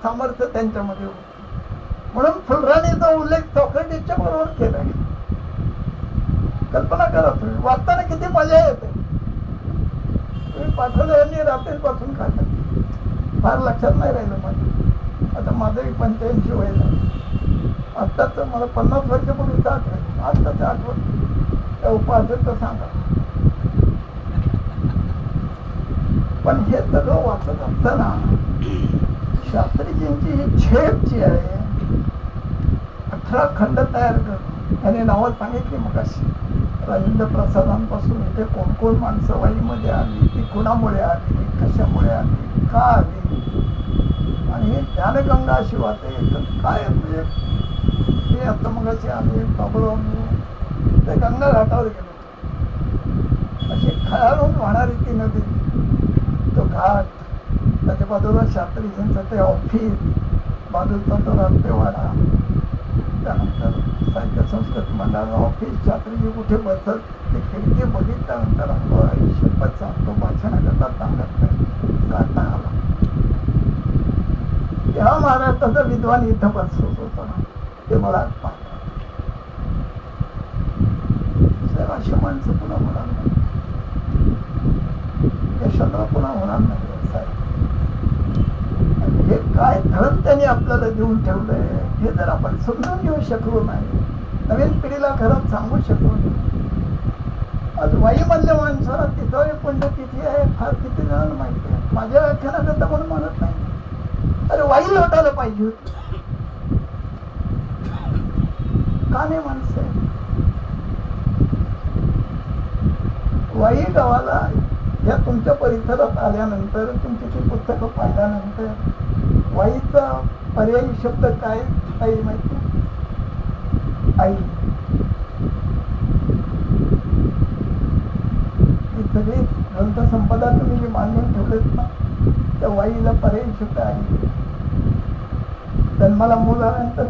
सामर्थ्य त्यांच्यामध्ये होते. म्हणून फुलराणीचा उल्लेख सॉक्रेटिसच्या बरोबर केलाय. कल्पना करा तुम्ही, वाचताना किती मजा येते. तुम्ही पाठवल्याने रात्रीपासून खातात, फार लक्षात नाही राहिलं माझं. आता माझंही 85 वय झालं. आत्ताच मला 50 वर्षापूर्वीच आठवण, आत्ताच आठवण त्या उपासचं सांगा. पण हे सगळं वाचत असताना शास्त्रीजींची ही छेप जी आहे, 18 खंड तयार करून त्याने नावं सांगितली मगाशी. राजेंद्र प्रसादांपासून इथे कोण कोण माणसं वाईमध्ये आली, ती कुणामुळे आली, कशामुळे आली, का आली, आणि हे ज्ञानगंगा अशी वाटे काय म्हणजे ते आता मगाशी आले बाबूराव ते गंगा घाटावर गेलो. अशी खळाळून वाहणारी ती नदी, तो घाट, त्याच्या बाजूला शास्त्रीजींचं ते ऑफिस, बाजूचा तो राष्ट्रवाडा, त्यानंतर साहित्य संस्कृती मंडळाचं ऑफिस, शास्त्रीजी कुठे बसत ते खिडकी बघितल्यानंतर शपथ सांगतो भाषणाकरता सांगत नाही, काढता आला. तेव्हा महाराष्ट्राचा विद्वान इथं बसत होता, ते मला पाहतात. अशी माणसं पुन्हा होणार नाही, यशवंतराव पुन्हा होणार नाही साहेब. हे काय धन त्यांनी आपल्याला देऊन ठेवलंय हे जर आपण समजून घेऊ शकलो नाही, नवीन पिढीला घरात सांगू शकलो नाही. आज वाईमधल्या माणसाला 30वी पुण्यतिथी आहे, फार किती जणांना माहिती आहे. माझ्या व्याख्यानाकरता म्हणून म्हणत नाही, अरे वाई लोटायला पाहिजे होती, का नाही माणसं आहे. वाई गावाला या तुमच्या परिसरात आल्यानंतर, तुमची ती पुस्तकं पाहिल्यानंतर वाईचा पर्यायी शब्द काय काही माहिती? आई. ही सगळी ग्रंथसंपदा तुम्ही जी मांडून ठेवलेत ना, त्या वाईला पर्यायी शब्द आई. जन्माला मूल आल्यानंतर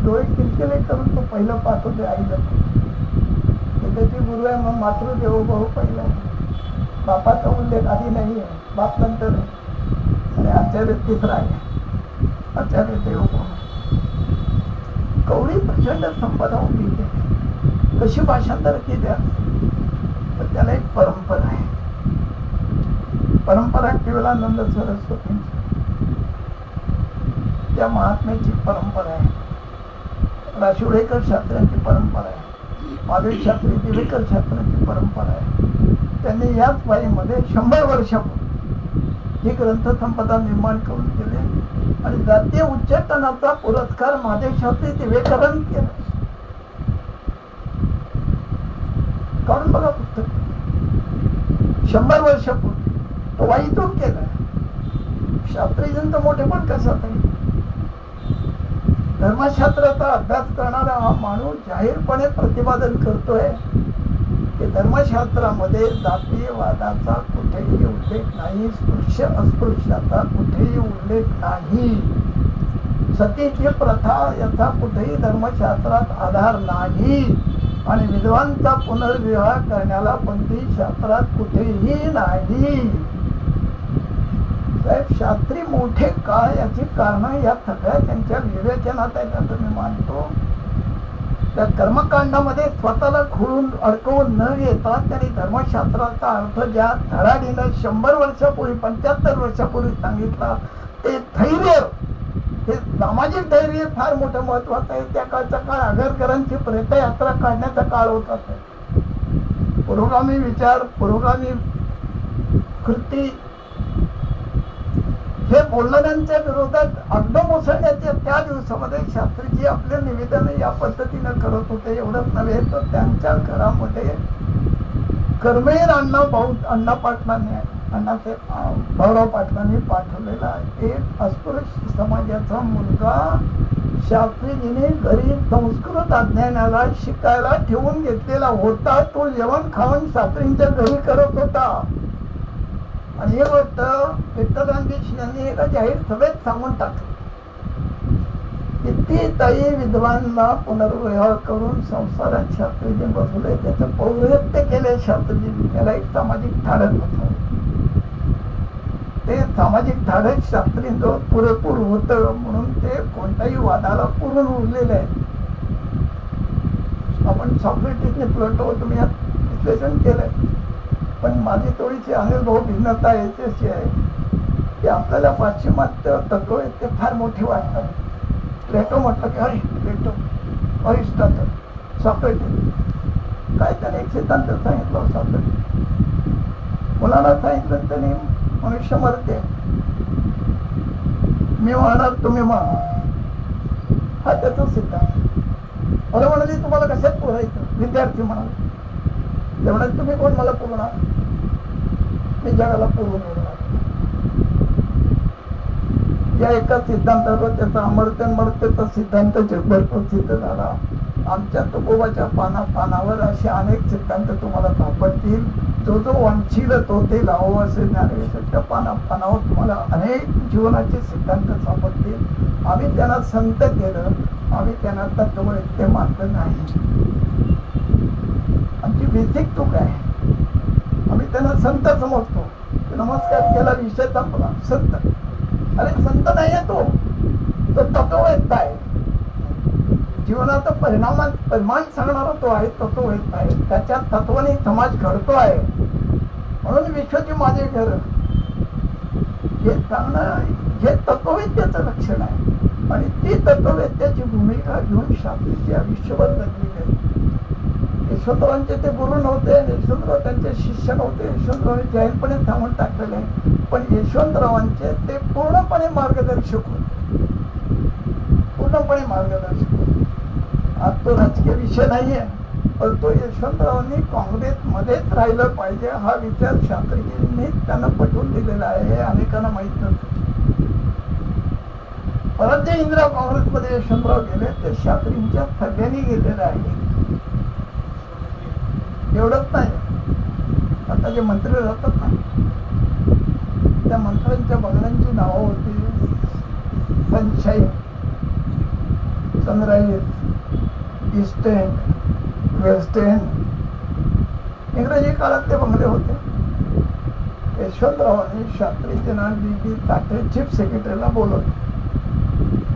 डोळे किलकिले करून तो पहिलं पाहतो ते आईला. ते त्याची गुरु आहे मग मातृदेवो भव पहिला आहे. बापाचा उल्लेख आधी नाही आहे, बाप नंतर आहे. आणि आचार्य तिसरा आहे, आचार्य देवो भव. कवळी प्रचंड संपदा उभी केली, कशी भाषांतर केली तर त्याला एक परंपरा आहे. परंपरा केवलानंद सरस्वतींची, त्या महात्म्याची परंपरा आहे. राशिवडेकर शास्त्र्यांची परंपरा आहे, माधवी शास्त्री दिवेकर शास्त्र्यांची परंपरा आहे. त्यांनी याच वाईमध्ये 100 वर्षापूर्वी ही ग्रंथ संपदा निर्माण करून दिले आणि जातीय उच्चाटनाचा पुरस्कार माधवी शास्त्री दिवेकरांनी केला. काढून बघा पुस्तक, 100 वर्षापूर्वी तो वाईतून केला. शास्त्रीजींचं मोठेपण कसं आहे, धर्मशास्त्राचा अभ्यास करणारा हा माणूस जाहीरपणे प्रतिपादन करतोय की धर्मशास्त्रामध्ये जातीयवादाचा कुठेही उल्लेख नाही, स्पृश्य अस्पृश्याचा कुठेही उल्लेख नाही, सतीची प्रथा याचा कुठेही धर्मशास्त्रात आधार नाही आणि विधवांचा पुनर्विवाह करण्याला बंदी शास्त्रात कुठेही नाही. साहेब, शास्त्री मोठे का याची कारण या सगळ्या त्यांच्या विवेचनात आहेत असं मी मानतो. त्या कर्मकांडामध्ये स्वतःला खोळून अडकवून न घेता त्यांनी धर्मशास्त्राचा अर्थ ज्या धडाडीनं 100 वर्षापूर्वी 75 वर्षापूर्वी सांगितला, ते धैर्य, हे सामाजिक धैर्य फार मोठं महत्वाचं आहे. त्या काळचा काळ आगरकरांची प्रेतयात्रा काढण्याचा काळ होता. पुरोगामी विचार, पुरोगामी कृती हे बोलणाऱ्यांच्या विरोधात आगडोम उसळण्याच्या त्या दिवसामध्ये शास्त्रीजी आपले निवेदन या पद्धतीनं करत होते. एवढंच नव्हे तर त्यांच्या घरामध्ये कर्मेर अण्णा पाटलांनी, अण्णाचे भाऊराव पाटलांनी पाठवलेला एक अस्पृश्य समाजाचा मुलगा शास्त्रीजीने घरी संस्कृत अध्ययनाला शिकायला ठेवून घेतलेला होता. तो जेवण खाऊन शास्त्रींच्या घरी करत होता. आणि ही गोष्ट विठ्ठलरामजी यांनी एका जाहीर सभेत सांगून टाकली. कितीतरी विद्वांना पुनर्विवाह करून संसारात शास्त्रीजी बसवले, त्याचं पौरोहित्य केले शास्त्रीजी. त्याला एक सामाजिक धाडस बसवलं. ते सामाजिक धाडस शास्त्रींजवळ पुरेपूर होतं म्हणून ते कोणत्याही वादाला पुरून उरलेले आहे. आपण सॉक्रेटिसने प्लेटो तुम्ही यात विश्लेषण केलंय, पण माझी थोडीशी अनुभव भिन्नता याच्याशी आहे की आपल्याला पाश्चिमात्य तत्व आहेत ते फार मोठी वाटतात. प्लेटो म्हटलं की अरे प्लेटो, अरिस्टॉटल, सॉक्रेटिस, काय त्याने एक सिद्धांत सांगितलं. सॉक्रेटिस मुलांना सांगितलं त्यांनी मनुष्य मरते, मी म्हणणार तुम्ही म्हणा, हा त्याचा सिद्धांत. मला म्हणाले तुम्हाला कशात पुरायचं, विद्यार्थी म्हणाले, तेवढ्यात तुम्ही कोण मला पुरणार, मी जगाला पुरून येणार. या एका सिद्धांतावर त्याचा अमर्त्याचा सिद्धांत जगभर प्रसिद्ध झाला. आमच्या तुकोबाच्या पानावर असे अनेक सिद्धांत तुम्हाला सापडतील. जो जो वांछील तो ते लावो असे ज्ञानेश्वरच्या पानावर तुम्हाला अनेक जीवनाचे सिद्धांत सापडतील. आम्ही त्यांना संत केलं, आम्ही त्यांना तत्ववेत्ते मानलं नाही. आमची बेसिक चूक आहे. आम्ही त्यांना संत समजतो. नमस्कार केला, विषय संपला. संत, अरे संत नाही आहे तो तत्ववेत्ता आहे. जीवनाचा परिमाण सांगणारा तो आहे, तत्ववेत्ता आहे. त्याच्या तत्वाने समाज घडतो आहे. म्हणून विश्वाची माझे घर हे सांगणं हे तत्ववेत्याचं लक्षण आहे. आणि ती तत्ववेत्याची भूमिका घेऊन शास्त्रीजी आयुष्यभर जगलेले आहे. यशवंतरावांचे ते गुरु नव्हते, यशवंतराव त्यांचे शिष्य नव्हते. यशवंतरावांनी जाहीरपणे सांगून टाकलेले आहे. पण यशवंतरावांचे ते पूर्णपणे मार्गदर्शक होते, पूर्णपणे मार्गदर्शक होते. आज तो राजकीय विषय नाहीये, पण तो यशवंतरावांनी काँग्रेसमध्येच राहिलं पाहिजे हा विचार शास्त्रीजींनी त्यांना पटवून दिलेला आहे. हे अनेकांना माहीत नसतं. परत जे इंदिरा काँग्रेसमध्ये यशवंतराव गेले ते शास्त्रींच्या सगळ्यांनी गेलेलं आहे. एवढंच नाही, आता जे मंत्री राहतात ना त्या मंत्र्यांच्या बंगल्यांची नावं होती Sunshine, Sunrise, East End, West End, इंग्रजी काळातले बंगले होते. यशवंतरावांनी शास्त्रीजींना बी ताटे चीफ सेक्रेटरीला बोलवलं.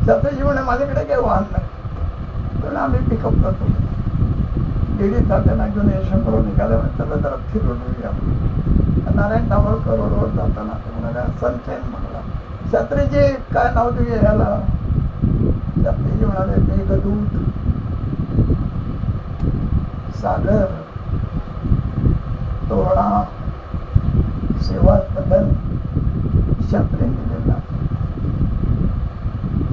शास्त्रीजी म्हणे माझ्याकडे काही वाहन नाही, पण आम्ही पिकअप करतो. डी तात्यांना घेऊन यशवंतराव निघाले. त्याला जरा फिरून येऊया. नारायण दाभोळकर रोडवर जाताना ते म्हणाले सनशाईन म्हणला. शास्त्रीजी काय नाव देऊया याला? शास्त्रीजी म्हणाले मेघदूत, सागर, तोरणा, सेवा बदल. शास्त्रींनी दिलेलं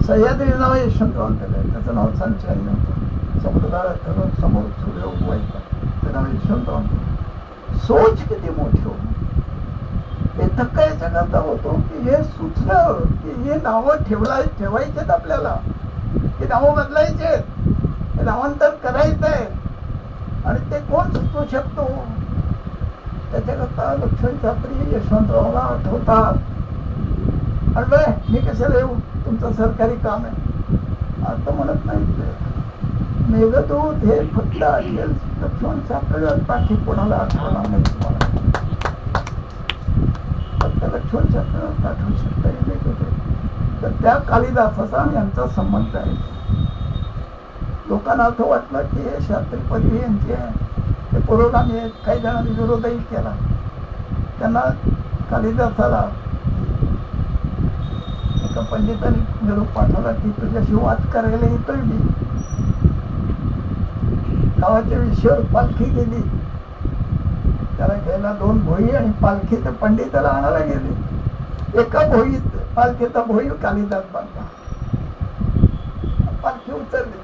सह्याद्री नाव यशवंतराव दिलं. त्याचं नाव सनशाईन नव्हतं. समुद्राला धरून समोर सूर्य उगवायचा. ते नाव यशवंतराव. सोच किती मोठी हो. हे धक्का याच्याकरता होतो की हे सुचलं की हे नावं ठेवायचेत आपल्याला. हे नावं बदलायचे, हे नामांतर करायचंय. आणि ते कोण सुचवू शकतो? त्याच्याकरता लक्ष्मणशास्त्री यशवंतरावला आठवतात. आणि मी कशाला येऊ, तुमचं सरकारी काम आहे आता म्हणत नाही. मेघदूत हे फक्त आठवेल लक्ष्मणशास्त्रीला, बाकी कोणाला आठवणार नाही. तुम्हाला फक्त लक्ष्मणशास्त्रीला आठवू शकता मेघदूत. तर त्या कालिदासाचा यांचा संबंध आहे. लोकांना असं वाटलं की हे शास्त्री पदवी यांची आहे, ते पुरोगामी आहेत. काही जणांनी विरोधही केला. त्यांना कालिदासाला एका पंडितांनी निरोप पाठवला की तुझ्याशी वाद करायला येतोय मी. गावाच्या विषयावर पालखी गेली. त्याला घ्यायला 2 भोई आणि पालखी तर पंडिताला आणायला गेली. एका भोईत पालखीचा भोई कालिदास बांधला. पालखी उतरली.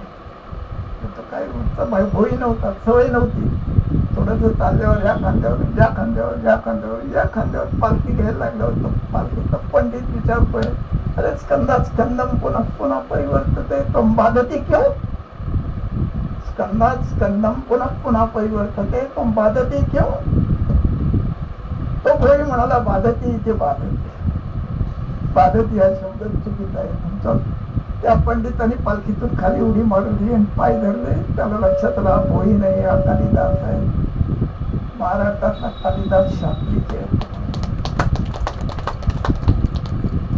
तो काय भोई नव्हता, सवय नव्हती. थोडस चालल्यावर या खांद्यावर या खांद्यावर या खांद्यावर या खांद्यावर पालखी घ्यायला लागलं होतं. पालखीचा पंडित विचारतोय अरे स्कंदा स्कंदम पुन्हा पुन्हा परिवर्तते त्वं बाधती क्यों? स्कंदा स्कंदम पुन्हा पुन्हा परिवर्तते त्वं बाधती क्यों? तो भोई म्हणाला बाधती इथे बाधती. बाधती हा शब्द चुकीचा आहे तुमचा. त्या पंडितांनी पालखीतून खाली उडी मारली आणि पाय धरले. त्याला लक्षात आला भोई नाही, हा कालिदास आहे. महाराष्ट्रातला कालिदास शास्त्रीचे.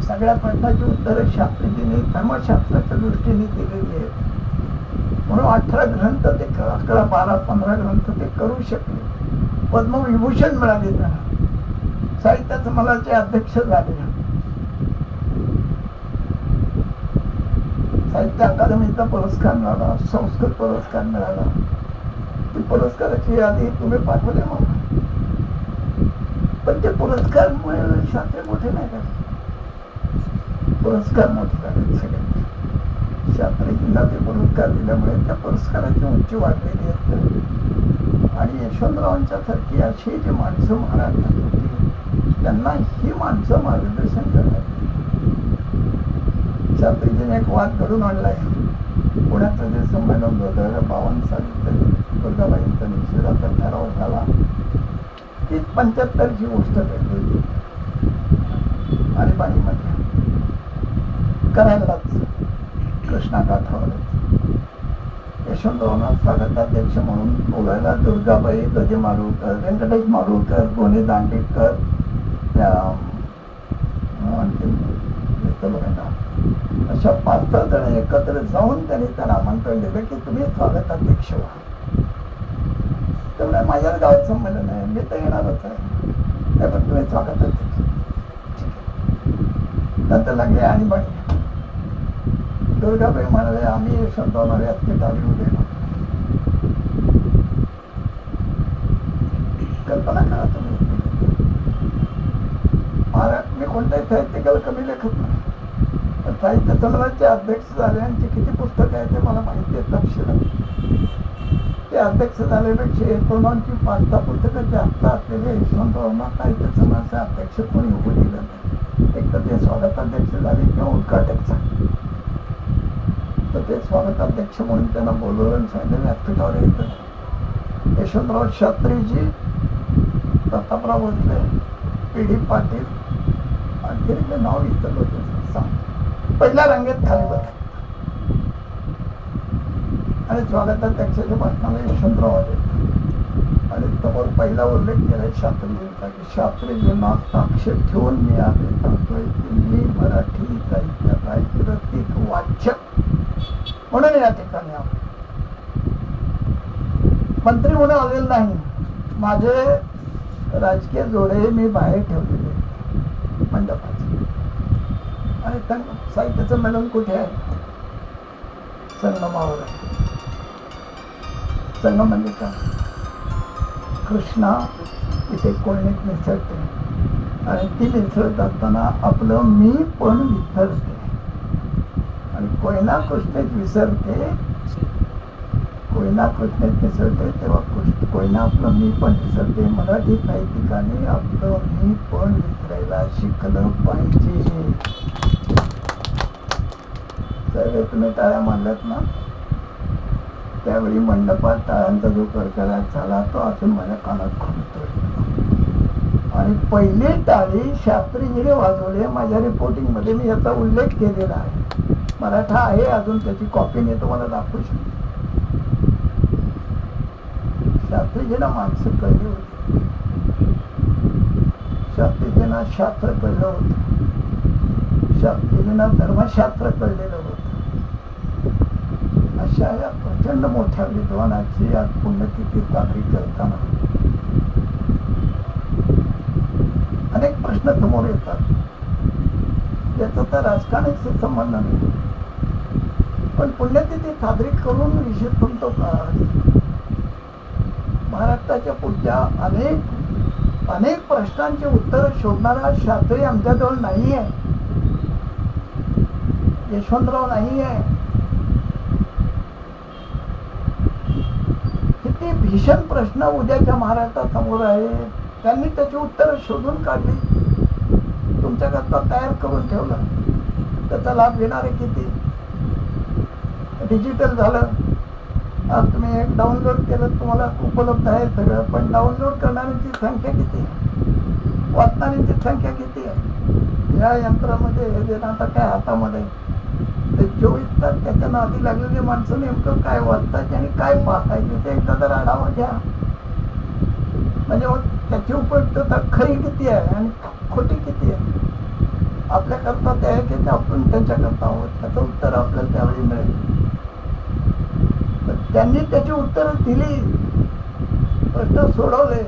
सगळ्या प्रश्नाची उत्तरं शास्त्रीजींनी धर्मशास्त्राच्या दृष्टीने दिलेली आहेत. म्हणून 18 ग्रंथ ते 11, 12, 15 ग्रंथ ते करू शकले. पद्मविभूषण मिळाले त्यांना. साहित्य समाजाचे अध्यक्ष झाले. साहित्य अकादमीचा पुरस्कार मिळाला, संस्कृत पुरस्कार मिळाला. ती पुरस्काराची यादी तुम्ही पाठवले मला. पण ते पुरस्कार शास्त्री मोठे नाही झाले. पुरस्कार मोठे झाले सगळे. शास्त्रीजींना ते पुरस्कार दिल्यामुळे त्या पुरस्काराची उंची वाढलेली असते. आणि यशवंतरावांच्या सारखी अशी जी माणसं महाराष्ट्रात होती त्यांना ही माणसं मार्गदर्शन करतात. शास्त्रीजीने एक वाद घडून आणलाय. पुण्याचं जे संमेलन 2052 साली दुर्गाबाईंचा निषेधाचा ठराव झाला. ती 75ची गोष्ट घडली होती. आणीबाणीमध्ये करायलाच कृष्णा काठावले यशवंतरावांना स्वागताध्यक्ष म्हणून बोलायला दुर्गाबाई, गजे माडुळकर, व्यंकटेश माडुळकर, गोनी दांडेकर, त्या अशा 5-6 जण एकत्र जाऊन त्यांनी त्यांना आमंत्रण दिलं की तुम्ही स्वागताध्यक्ष व्हा. त्यामुळे माझ्याच गावात संमेलन आहे, मी तर येणारच आहे, पण तुम्ही स्वागताध्यक्ष. नंतर लागले आणीबाणी. दुर्गाबाई म्हणाले आम्ही यशवंतराव व्यासपीठावर येऊ देणार. कल्पना करा तुम्ही. मी कोणत्याही साहित्यिकाला कमी लेखत नाही, पण साहित्य संमेलनाचे अध्यक्ष झाले आणि किती पुस्तकं आहेत ते मला माहिती आहे तपशील. ते अध्यक्ष झाल्यापेक्षा यशवंतरावांची 5-6 पुस्तकं जास्त असलेले यशवंतरावांना साहित्य संमेलनाचे अध्यक्ष कोणी होऊ दिलं नाही. एक तर ते स्वागताध्यक्ष झाले किंवा उद्घाटक झाले. तर ते स्वागताध्यक्ष म्हणून त्यांना बोलवलं आणि सांगितलं व्यासपीठावर यायचं. यशवंतराव शास्त्रीजी, प्रतापराव भोसले, पी.डी. पाटील, आणखी नाव विसरलं होतं सांग. पहिल्या रांगेत खाली बसले आणि स्वागताध्यक्षाच्या भाषणाला यशवंतराव आले. आणि समोर पहिला उल्लेख केलाय शास्त्रीजींचा की शास्त्रीजींना साक्ष ठेवून मी आता सांगतोय की मी मराठी साहित्याचा एक रसिक वाचक म्हणून या ठिकाणी आलो. मंत्री म्हणून आलेलं नाही. माझे राजकीय जोडे मी बाहेर ठेवलेले मंडपाचे. आणि साहित्याचं मेलन कुठे आहे? संगमावर आहे. संगम म्हणजे काय? कृष्णा इथे कोळणीत मिसळते आणि ती मिसळत असताना आपलं मी पण विसरते आणि कोयना कृष्णेत विसरते. कोयना कृष्णेत मिसळते तेव्हा कोयना आपलं मी पण विसरते. मराठी साहित्यिकांनी आपलं मी पण विसरायला शिकलं पाहिजे. सगळे तुम्ही टाळ्या मारल्यात ना, त्यावेळी मंडपात टाळ्यांचा जो कडकडाट झाला तो अजून माझ्या कानात घुमतोय. आणि पहिली टाळी शास्त्रीजीने वाजवली. माझ्या रिपोर्टिंग मध्ये मी याचा उल्लेख केलेला आहे. मराठा आहे अजून, त्याची कॉपी मी तुम्हाला दाखवू शकतो. शास्त्रीजींना माणसं कळली होती. शास्त्रीजींना शास्त्र कळलं होतं. शास्त्रीजींना धर्मशास्त्र कळलेलं होतं. अशा या प्रचंड मोठ्या विद्वानाची आज पुण्यतिथी साजरी करताना अनेक प्रश्न समोर येतात. याचा तर राजकारणाशी संबंध नाही, पण पुण्यतिथी साजरी करून विषय संपतो का? महाराष्ट्राच्या पुढच्या अनेक प्रश्नांची उत्तर शोधणारा शास्त्री आमच्याजवळ नाही आहे. यशवंतराव नाही आहे. किती भीषण प्रश्न उद्याच्या महाराष्ट्रासमोर आहे. त्यांनी त्याची उत्तर शोधून काढली, तुमच्याकरता तयार करून ठेवलं. त्याचा लाभ घेणारे किती? डिजिटल झालं. आज तुम्ही एक डाउनलोड केलं तुम्हाला उपलब्ध आहे सगळं, पण डाउनलोड करणाऱ्यांची संख्या किती आहे? वाचणाऱ्यांची संख्या किती आहे? या यंत्रामध्ये हे जे आता काय हातामध्ये ते 24 तास त्याच्या नादी लागलेली माणसं नेमकं काय वाचतायचे आणि काय पाहतायचे ते एकदा तर आढावा घ्या. म्हणजे मग त्याची उपयुक्तता खरी किती आहे आणि खोटी किती आहे? आपल्याकरता ते आहे की आपण त्यांच्याकरता आहोत, त्याचं उत्तर आपल्याला त्यावेळी मिळेल. त्यांनी त्याची उत्तरं दिली, प्रश्न सोडवले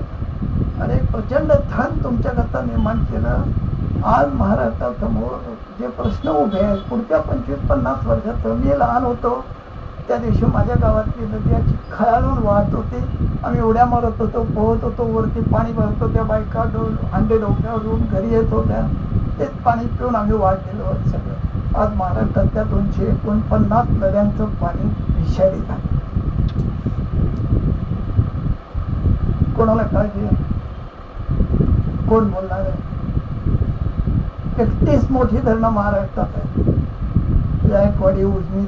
आणि एक प्रचंड स्थान तुमच्याकरता निर्माण केलं. आज महाराष्ट्रासमोर जे प्रश्न उभे आहेत पुढच्या 25-50 वर्षाचं, मी लहान होतो त्या दिवशी माझ्या गावातली नदी अशी खळाळून वाहत होती. आम्ही उड्या मारत होतो, पोहत होतो, वरती पाणी भरत होत्या, बायका हांडे डोक्यावरून घरी येत होत्या. तेच पाणी पिऊन आम्ही वाढलेलो सगळं. आज महाराष्ट्रातल्या 249 नद्यांचं पाणी विषारी झालं. कोणाला काळजी आहे? कोण बोलणार आहे? 31 मोठी धरणं महाराष्ट्रात आहे. जायकवाडी, उजनी,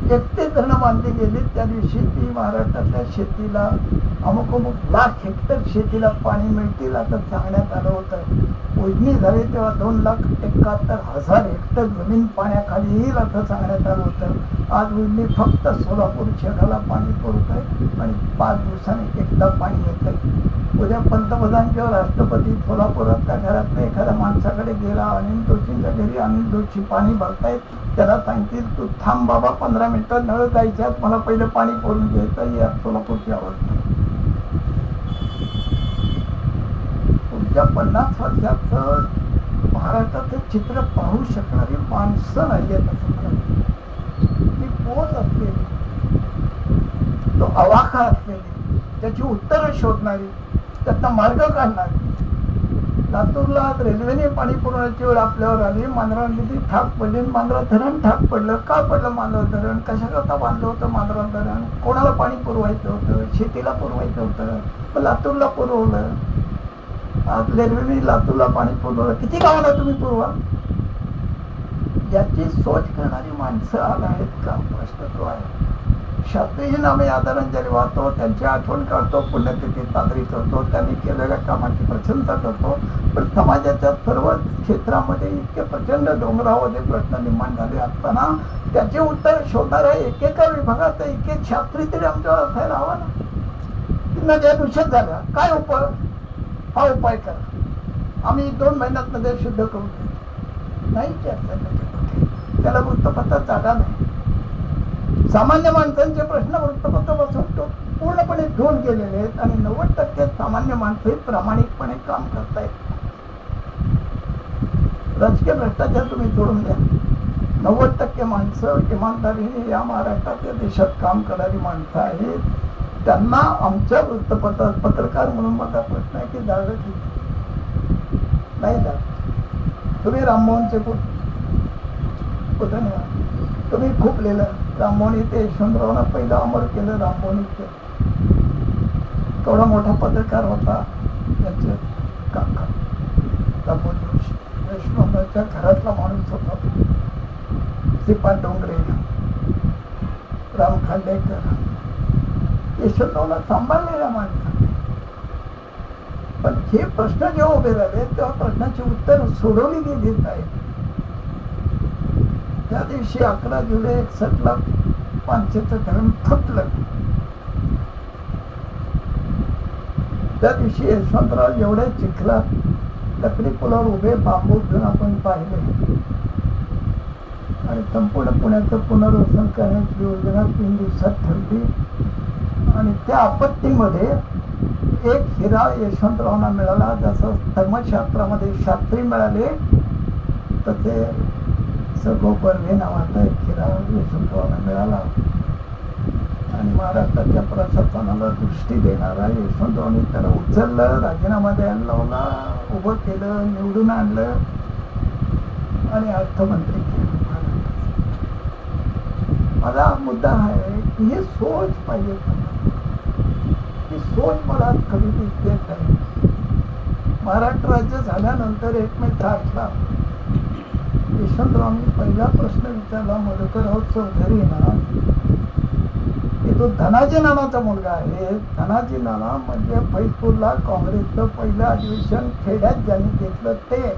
31 धरणं बांधली गेली. त्या दिवशी ती महाराष्ट्रातल्या शेतीला अमुक लाख हेक्टर शेतीला पाणी मिळतील असं सांगण्यात आलं होतं. उजनी झाली तेव्हा 2,71,000 हेक्टर जमीन पाण्याखाली येईल असं सांगण्यात आलं होतं. आज उजनी फक्त सोलापूर शहराला पाणी पुरत आहे आणि 5 दिवसांनी एकदा पाणी येतं. उद्या पंतप्रधान किंवा राष्ट्रपती सोलापुरातल्या घरातल्या एखाद्या माणसाकडे गेला, अनिल जोशींच्या घरी अनिल जोशी पाणी भरतायत, त्याला सांगतील तू थांब बाबा 15 मिनिटं, नळ जायच्यात, मला पहिलं पाणी भरून घ्यायचं. या सोलापूरची अवस्था. पुढच्या 50 वर्षाचं महाराष्ट्राचं चित्र पाहू शकणारी माणसं नाही आहेत असं मला. ती पोच असलेली, तो अवाखा असलेली, त्याची उत्तरं शोधणारी, त्याचा मार्ग काढणारी. लातूरला आज रेल्वेने पाणी पुरवण्याची वेळ आपल्यावर आली. मांजरा नदी ठाक पडली, मांजरा धरण ठाक पडलं. का पडलं मांजरा धरण? कशाकरता बांधलं होतं मांजरा धरण? कोणाला पाणी पुरवायचं होतं? शेतीला पुरवायचं होतं, मग लातूरला पुरवलं. आज रेल्वेने लातूरला पाणी पुरवलं. किती गावाला तुम्ही पुरवा? याची सोच करणारी माणसं आज आहेत का? प्रश्न तो आहे. शास्त्रीजींना आम्ही आदरांजली वाहतो, त्यांची आठवण काढतो, पुण्यतिथी साजरी करतो, त्यांनी केलेल्या कामाची प्रशंसा करतो. पण समाजाच्या सर्व क्षेत्रामध्ये इतके प्रचंड डोंगरावरचे प्रश्न निर्माण झाले असताना त्याचे उत्तर शोधणाऱ्या एकेका विभागाचा एक शास्त्री तरी आमच्यावर असायला हवा ना. नद्या दूषित झाल्या, काय उपाय? हा उपाय करा, आम्ही 2 महिन्यात नद्या शुद्ध करून देऊ. नाही चर्चा त्याच्यामध्ये. त्याला वृत्तपत्रात जागा नाही. सामान्य माणसांचे प्रश्न वृत्तपत्रापासून तो पूर्णपणे धुवून गेलेले आहेत आणि 90% सामान्य माणसं प्रामाणिकपणे काम करतायत. राजकीय भ्रष्टाचार तुम्ही सोडून द्या. 90% माणसं इमानदारीने या महाराष्ट्राच्या देशात काम करणारी माणसं आहेत. त्यांना आमच्या वृत्तपत्रात पत्रकार म्हणून माझा प्रश्न आहे की जागा किती नाही जात. तुम्ही राममोहनचे कुठं नाही, तुम्ही खूप लिहिलं. राममोहन ते यशवंतरावना पहिलं अमर केलं. राममोहनीचे केवढा मोठा पत्रकार होता त्यांचे काका राममोहन जोशी. यशवंतरावच्या घरातला माणूस होता. श्रीपाद डोंगरे, राम खांडेकर, यशवंतरावला सांभाळलेल्या माणसाने. पण हे प्रश्न जेव्हा उभे राहिले तेव्हा प्रश्नाची उत्तर सोडवली गेलीच आहेत. त्या दिवशी 11 जुलै 61ला पानशेचं धरण फुटलं. त्या दिवशी यशवंतराव एवढ्या चिखलात लकडी पुलावर उभे बांबू घेऊन आपण पाहिले आणि संपूर्ण पुण्याचं पुनर्वसन करण्याची योजना 3 दिवसात ठरली. आणि त्या आपत्तीमध्ये एक हिरा यशवंतरावांना मिळाला. जसं धर्मशास्त्रामध्ये शास्त्री मिळाले तसे सगो बर्वे नावाचा एक हिरा यशवंतरावांना मिळाला. आणि महाराष्ट्राच्या प्रशासनाला दृष्टी देणारा यशवंतरावांनी त्याला उचललं, राजीनामा द्यायला लावला, उभं केलं, निवडून आणलं आणि अर्थमंत्री केलं. माझा मुद्दा आहे की हे सोच पाहिजे. ही सोच मला कधी दिसत आहे. महाराष्ट्र राज्य झाल्यानंतर 1 मे 60ला यशवंतरावांनी पहिला प्रश्न विचारला मधुकरराव चौधरी ना की तो धनाजी नानाचा मुलगा आहे. धनाजी नाना म्हणजे फैजपूरला काँग्रेसचं पहिलं अधिवेशन खेड्यात ज्यांनी घेतलं ते.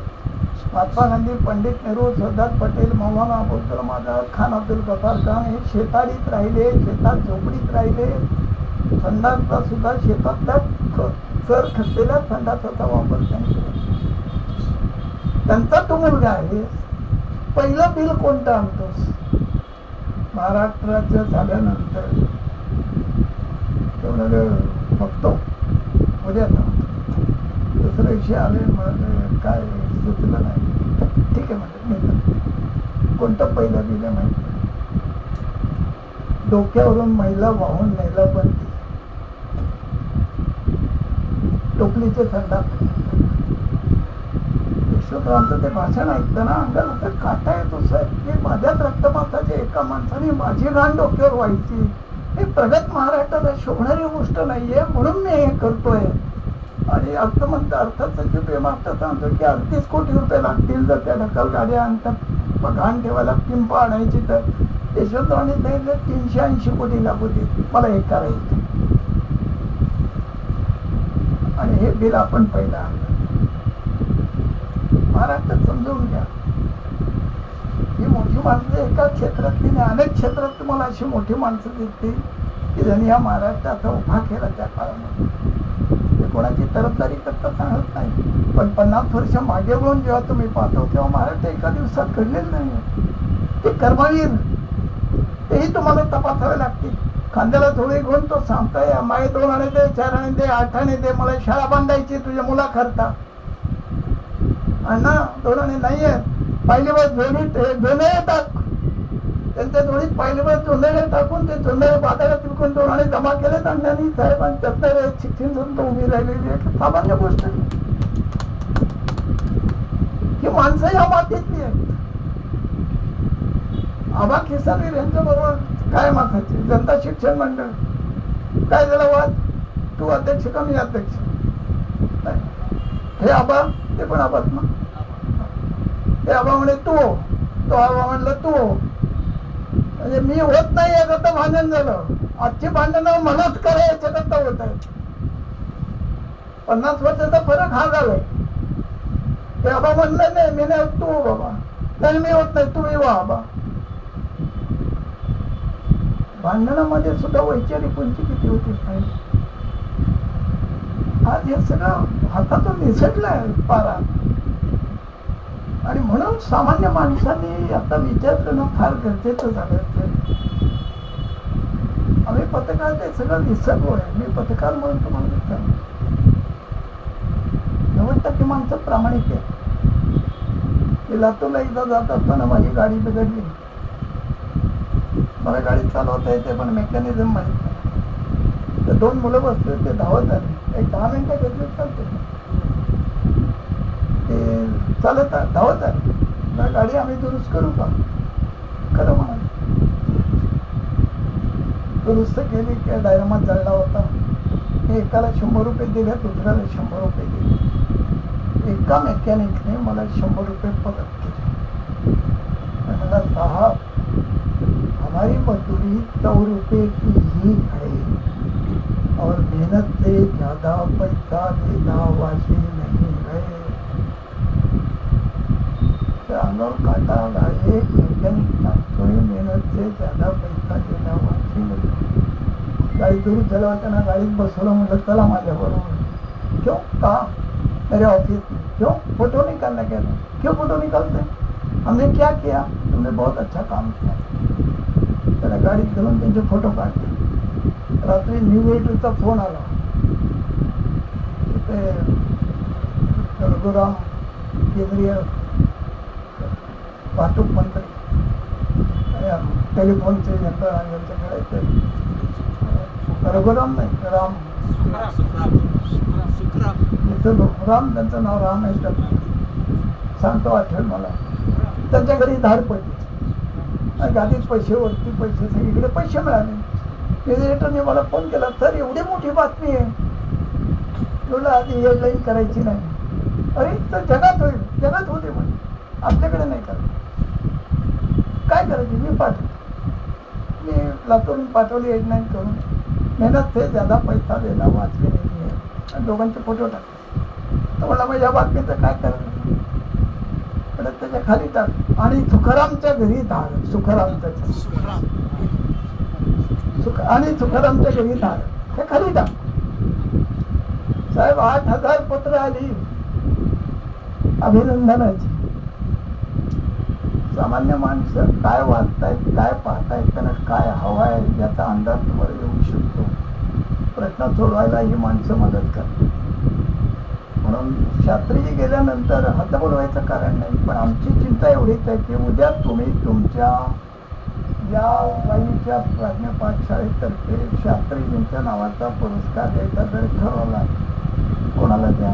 महात्मा गांधी, पंडित नेहरू, सरदार पटेल, मौलाना अबुल कलाम आझाद, खान अब्दुल गफ्फार खान हे शेताळीत राहिले, शेतात झोपडीत राहिले. संडासचा सुद्धा शेतातल्या चर खचलेल्या संडासाचा वापर त्यांनी केला. त्यांचा तो मुलगा आहे. पहिलं बिल कोणतं आणतोस? महाराष्ट्राचं झाल्यानंतर तेवढं बघतो उद्या. दुसऱ्या दिवशी आले म्हणाले काय सुचलं नाही. ठीक आहे म्हणजे कोणतं पहिलं बिल आहे माहिती? डोक्यावरून महिला वाहून न्यायला बंदी, टोपलीचे संडास. यशवंतरावांचं ते भाषण ऐकताना अंगाला असं काटा येतो साहेब की माझ्याच रक्तपाताच्या एका माणसाने माझी घाण डोक्यावर व्हायची. हे प्रगत महाराष्ट्राला शोभणारी गोष्ट नाहीये म्हणून मी हे करतोय. आणि अर्थसचिव पेमास्टर सांगतो की 38 कोटी रुपये लागतील जर त्या ढकल गाड्या आणतात घाण ठेवायला पिंप आणायची तर. यशवंतरावांनी सांगितलं 380 कोटी लागू दे, मला हे करायचं. आणि हे बिल आपण पहिलं आणलं. महाराष्ट्रात समजून घ्या ही मोठी माणसं एका क्षेत्रातली नाही, अनेक क्षेत्रात तुम्हाला अशी मोठी माणसं दिसतील की ज्यांनी या महाराष्ट्राचा उभा केला त्या काळामध्ये. कोणाची तरफदारी करता सांगत नाही, पण 50 वर्ष मागे वळून जेव्हा तुम्ही पाहतो तेव्हा महाराष्ट्र एका दिवसात घडलेलं नाही. ते कर्मवीर तेही तुम्हाला तपासावे लागतील. खांद्याला थोडी घेऊन तो सांगताय माये 2 आणे दे, 4 आणे दे, 8 आणे दे, मला शाळा बांधायची तुझ्या मुला करता. अण्णा 2 आणे नाहीये, पहिली बस जोने टाक. त्यांच्या जोडीत पहिली बस जोंधळे टाकून ते जोंधळे बाजारात विकून 2 आणे जमा केलेत. अण्णांनी साहेबांनी त्यातल्या शिक्षण करून तो उभी राहिलेली आहे. सामान्य गोष्ट ही माणसं या मातीतली आहेत. आबा खिसावीर यांच्या बरोबर काय माथाचे जनता शिक्षण मंडळ काय झालं वाद? तू अध्यक्ष का मी अध्यक्ष? हे आबा ते पण आबाच ना. हे आबा म्हणे तू, तो आबा म्हणलं तू. म्हणजे मी होत नाही याचं भांडण झालं. आजची भांडणं मलाच करायचं याच्यात होत आहे. 50 वर्षाचा फरक हा झालाय. ते आबा म्हणलं नाही मी नाही तू बाबा, नाही मी होत नाही तुम्ही वा आबा. भांडणामध्ये सुद्धा वैचारिक उंची किती होती आज हे सगळं हातातून निसटलंय पारा. आणि म्हणून सामान्य माणसांनी आता विचार करणं फार गरजेचं झालं. आम्ही पत्रकार ते सगळं विसरलोय. मी पत्रकार म्हणून तुम्हाला विचारलं, 90% माणसं प्रामाणिक आहे. मी लातूरला एकदा जात असताना माझी गाडी बिघडली. मला गाडी चालवता येते पण मेकॅनिझम माहित नाही. तर 2 मुलं बसले, ते धावत आले. एक 10 मिनिटं घेतले चालते, ते चालत धावत आले. गाडी आम्ही दुरुस्त करू का? खरं म्हणाले. दुरुस्त केली की डायनामा जळला होता. मी एकाला 100 रुपये दिले, दुसऱ्याला 100 रुपये दिले. एका मेकॅनिकने मला 100 रुपये परत केले. मला साहब, हमारी मजदूरी 100 रुपये की ही है और मेहनत से ज्यादा पैसा देना वाजिब नहीं है. अंगावर काटा आला. एक मेकॅनिक सांगतोय मेहनत से ज्यादा पैसा देना वाजिब नहीं. गाड़ी दुरुस्त झाल्यावर त्यांना गाडीत बसवलं. म्हटलं चला माझ्या बरोबर. क्यों? कहा? मेरे ऑफिस में. क्यों? फोटो निकालने के लिए. क्यों फोटो निकालते? हमने क्या किया? तुमने बहुत अच्छा काम किया. त्याला गाडीत घेऊन त्यांचे फोटो काढले. रात्री न्यू एटचा फोन आला. तिथे रघुराम, केंद्रीय वाहतूक मंत्री, टेलिफोनचे यांच्याकडे रघुराम नाही, राम राम, त्यांचं नाव राम आहे. सांगतो, आठवण मला. त्यांच्या घरी धाड पडली. गाडीत पैसे, वरती पैसे, सगळीकडे पैसे मिळाले. रेडिएटरने मला फोन केला, सर एवढी मोठी बातमी आहे. एवढं आधी हेडलाईन करायची नाही. अरे तर जगात होईल, जगात होते म्हणजे आपल्याकडे नाही करायचं. काय करायची? मी पाठवतो. मी लातूरून पाठवली हेडलाईन करून. मेहनत से ज्यादा पैसा देना वाचले नाही आहे. आणि दोघांचे फोटो टाकले. तर मला माझ्या बातमीचं काय करायचं? परत त्याच्या खाली टाक. आणि सुखारामच्या घरी धाड. सुखारामच्या आणि सुखारामच्या घरी धाड हे खाली टाक. साहेब 8,000 पत्र आली अभिनंदनाची. सामान्य माणसं काय वाचतायत, काय पाहतायत, त्यांना काय हवं आहे याचा अंदाज तुम्हाला येऊ शकतो. प्रश्न सोडवायला ही माणसं मदत करतात. म्हणून शास्त्रीजी गेल्यानंतर हात बोलवायचं कारण नाही. पण आमची चिंता एवढीच आहे की उद्या तुम्ही तुमच्या या वाईच्या प्राज्ञपाठ शाळेतर्फे शास्त्रीजींच्या नावाचा पुरस्कार द्यायचा जर ठरवला, कोणाला द्या?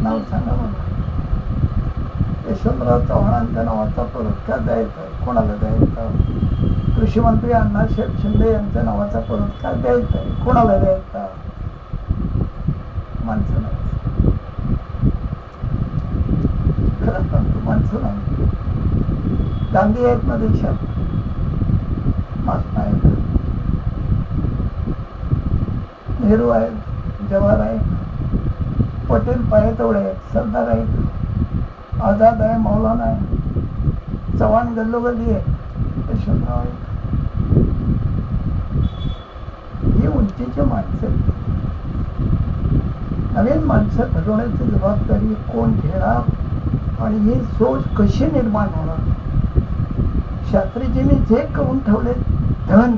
नाव सांगा मला. यशवंतराव चव्हाणांच्या नावाचा पुरस्कार द्यायचा, कोणाला द्यायचा? कृषी मंत्री अण्णासाहेब शिंदे यांच्या नावाचा पुरस्कार द्यायचा आहे, कोणाला द्यायचा? माणसं नाही. खरंच सांगतो, माणसं नाही. गांधी आहेत ना देशात, महात्मा आहेत, नेहरू आहेत, जवाहर आहेत, पटेल पाहिजे तेवढे आहेत, सरदार आहेत, आझाद आहे, मौलाना आहे, चव्हाण गल्लोगल्ली आहे, यशवंतराव आहेत. ही उंचीची माणसं आहेत. नवीन माणसं घडवण्याची जबाबदारी कोण घेणार आणि ही सोच कशी निर्माण होणार? शास्त्रीजींनी जे करून ठेवले धन,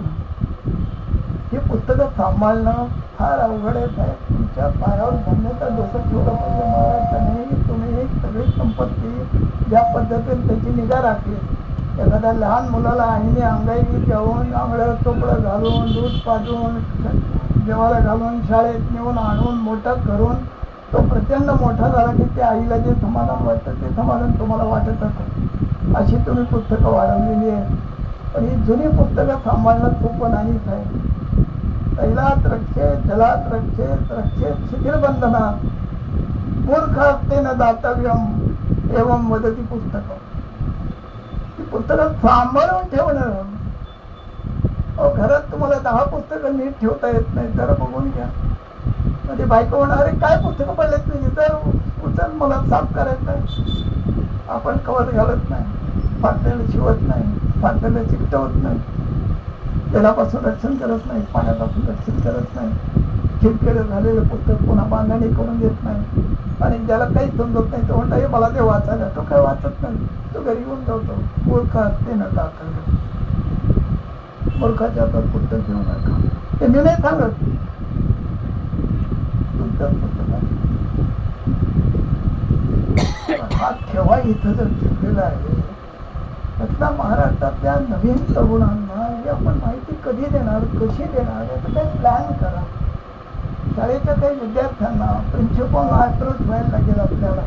हे पुस्तकं सांभाळणं फार अवघड आहे. तुमच्या पायावर धन्यता डोकं ठेवलं पाहिजे महाराष्ट्राने. तुम्ही सगळी संपत्ती ज्या पद्धतीने त्याची निगा राखली. एखाद्या लहान मुलाला आईने अंगाई जेवण, आंगळं चोपडं घालून, दूध पाजून, जेवायला घालून, शाळेत नेऊन आणून मोठा करून तो प्रचंड मोठा झाला की त्या आईला जे समाधान वाटतं ते समाधान तुम्हाला वाटत असेल. अशी तुम्ही पुस्तकं वाढवलेली आहे. पण ही जुनी पुस्तकं सांभाळणं सोपं नाहीच आहे. तैलात रक्षेत, जलात रक्षेत, रक्षेत शिथिलबंधनात, मूर्खास्तेन दातव्यम एवं वदती पुस्तकं. ही पुस्तकं सांभाळून ठेवणं. घरात तुम्हाला 10 पुस्तकं नीट ठेवता येत नाही, जरा बघून घ्या. म्हणजे बायको होणार, काय पुस्तकं पडलेत तुझी, तर उचल, मला साफ करायचं आहे. आपण कवच घालत नाही, फाटलेलं शिवत नाही, फाटलेलं चिकटवत नाही, तेलापासून रक्षण करत नाही, पाण्यापासून रक्षण करत नाही, चिडचिड झालेलं पुस्तक पुन्हा बांधणी करून देत नाही. आणि ज्याला काही समजत नाही तो म्हणता हे मला ते वाचायला, तो काय वाचत नाही, तो घरी येऊन जातो. मूर्ख असते न टाकलं, मूर्खाच्या हातात पुस्तक घेऊ नका. ते मी नाही सांगत, तुमच्याच पुस्तकात हात ठेवा इथं जर ठेवलेला आहे. त्यातला महाराष्ट्रातल्या नवीन तरुणांना ही आपण माहिती कधी देणार, कशी देणार, याचं काही प्लॅन करा. शाळेच्या काही विद्यार्थ्यांना प्रिन्सिपलला अप्रोच व्हायला लागेल आपल्याला,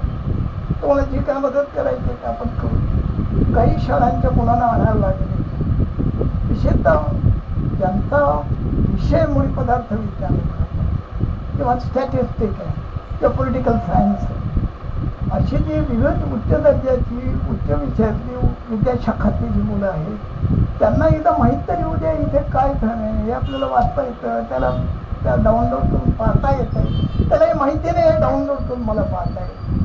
तुम्हाला जी काय मदत करायची ते आपण करू. काही शाळांच्या मुलांना आणायला लागेल, विशेषतः ज्यांचा विषय मूळ पदार्थ विज्ञान किंवा स्टॅटिस्टिक आहे किंवा पॉलिटिकल सायन्स आहे, अशी जी विविध उच्च दर्जाची उच्च विषयातली विद्याशाखातली जी मुलं आहेत त्यांना एकदा माहीत तरी होऊ द्या इथे काय झालं हे आपल्याला वाचता येतं, त्याला त्या डाउनलोड करून पाहता येतं. त्याला हे माहिती नाही, हे डाउनलोड करून मला पाहता येतं.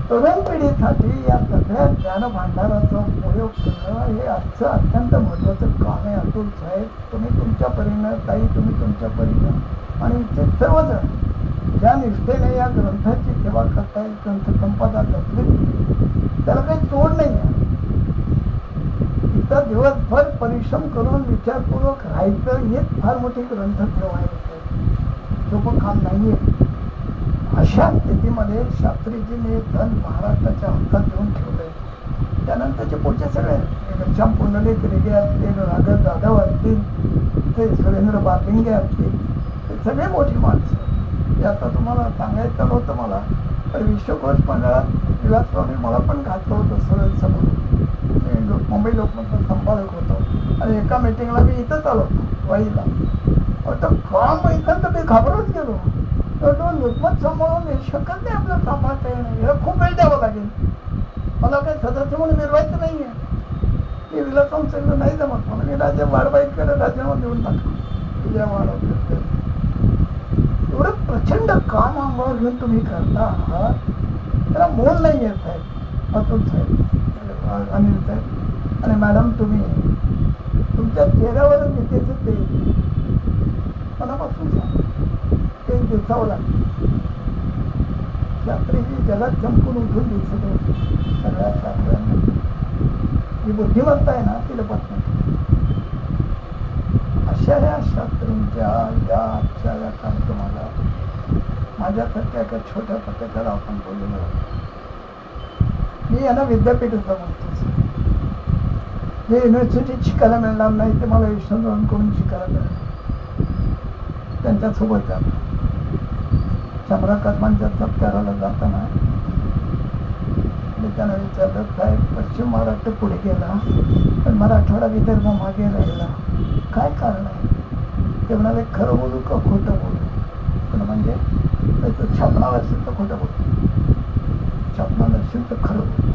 तरुण पिढीसाठी या सगळ्या ज्ञान भांडाराचा उपयोग करणं हे आजचं अत्यंत महत्त्वाचं काम आहे. अतुल साहेब, तुम्ही तुमच्या परीनं, ताई तुम्ही तुमच्या परीनं, आणि इथे सर्वजण ज्या निष्ठेने या ग्रंथाची सेवा करताय, ग्रंथ संपदा जपली, त्याला काही तोड नाही आहे. इथं दिवसभर परिश्रम करून विचारपूर्वक राहायचं हेच फार मोठी ग्रंथ ठेवायचं सोपं काम नाही आहे. अशा स्थितीमध्ये शास्त्रीजीने धन महाराष्ट्राच्या हातात देऊन ठेवलंय. त्यानंतरचे पुढचे सगळे घनश्याम पुंडलिक रेगे असतील, राघव जाधव असतील, ते सुरेंद्र बालिंगे असतील, ते सगळे मोठी माणसं. ते आता तुम्हाला सांगायचं नव्हतं मला, पण विश्वकोश मंडळात विलासरावने मला पण घातलं होतं सरळ समोर. मी मुंबई लोकमतचा संपादक होतो आणि एका मीटिंगला मी इथंच आलो होतो वाईला. आता काम ऐकून तर मी घाबरत गेलो. तो लोकमत सांभाळून हे शकत नाही, आपलं सांभाळता येणं, याला खूप वेळ द्यावा लागेल. मला काही सदस्य म्हणून मिळवायचं नाही आहे. मी विलासराव सांगितलं नाही जमत म्हणून मी राजा वाढवाईकडे राजीनामा देऊन टाकलो. विजय वाढवतो एवढं प्रचंड काम अंगावर घेऊन तुम्ही करता आहात, त्याला मोल नाही आहे साहेब, अतुल साहेब, अनिल साहेब आणि मॅडम. तुम्ही तुमच्या चेहऱ्यावर नेत्याचं ते मनापासून सांगा, ते दिसावं लागतं. शास्त्रीजी जगात चमकून उठून दिसत होते सगळ्या शास्त्रांना. जी बुद्धिमत्ता आहे ना ती लपत नाही. अशा या शास्त्रींच्या या आजच्या या कार्यक्रमाला माझ्यासारख्या एका छोट्या पत्रकाला आपण बोललेलो आहोत. मी यांना विद्यापीठाचा म्हणतो, जे युनिव्हर्सिटीत शिकायला मिळणार नाही ते मला यशवंतरावांकडून शिकायला मिळालं. त्यांच्यासोबत जातो. शंभरा कदमांच्या सत्काराला जाताना मी त्यांना विचारलं, साहेब पश्चिम महाराष्ट्र पुढे गेला पण मराठवाडा विदर्भ मागे राहिला, काय कारण आहे? ते म्हणाले, खरं बोलू का खोटं बोलू? पण म्हणजे तो छापणार असेल तर खोटं बोलू, छापणार नसेल तर खरं बोलू.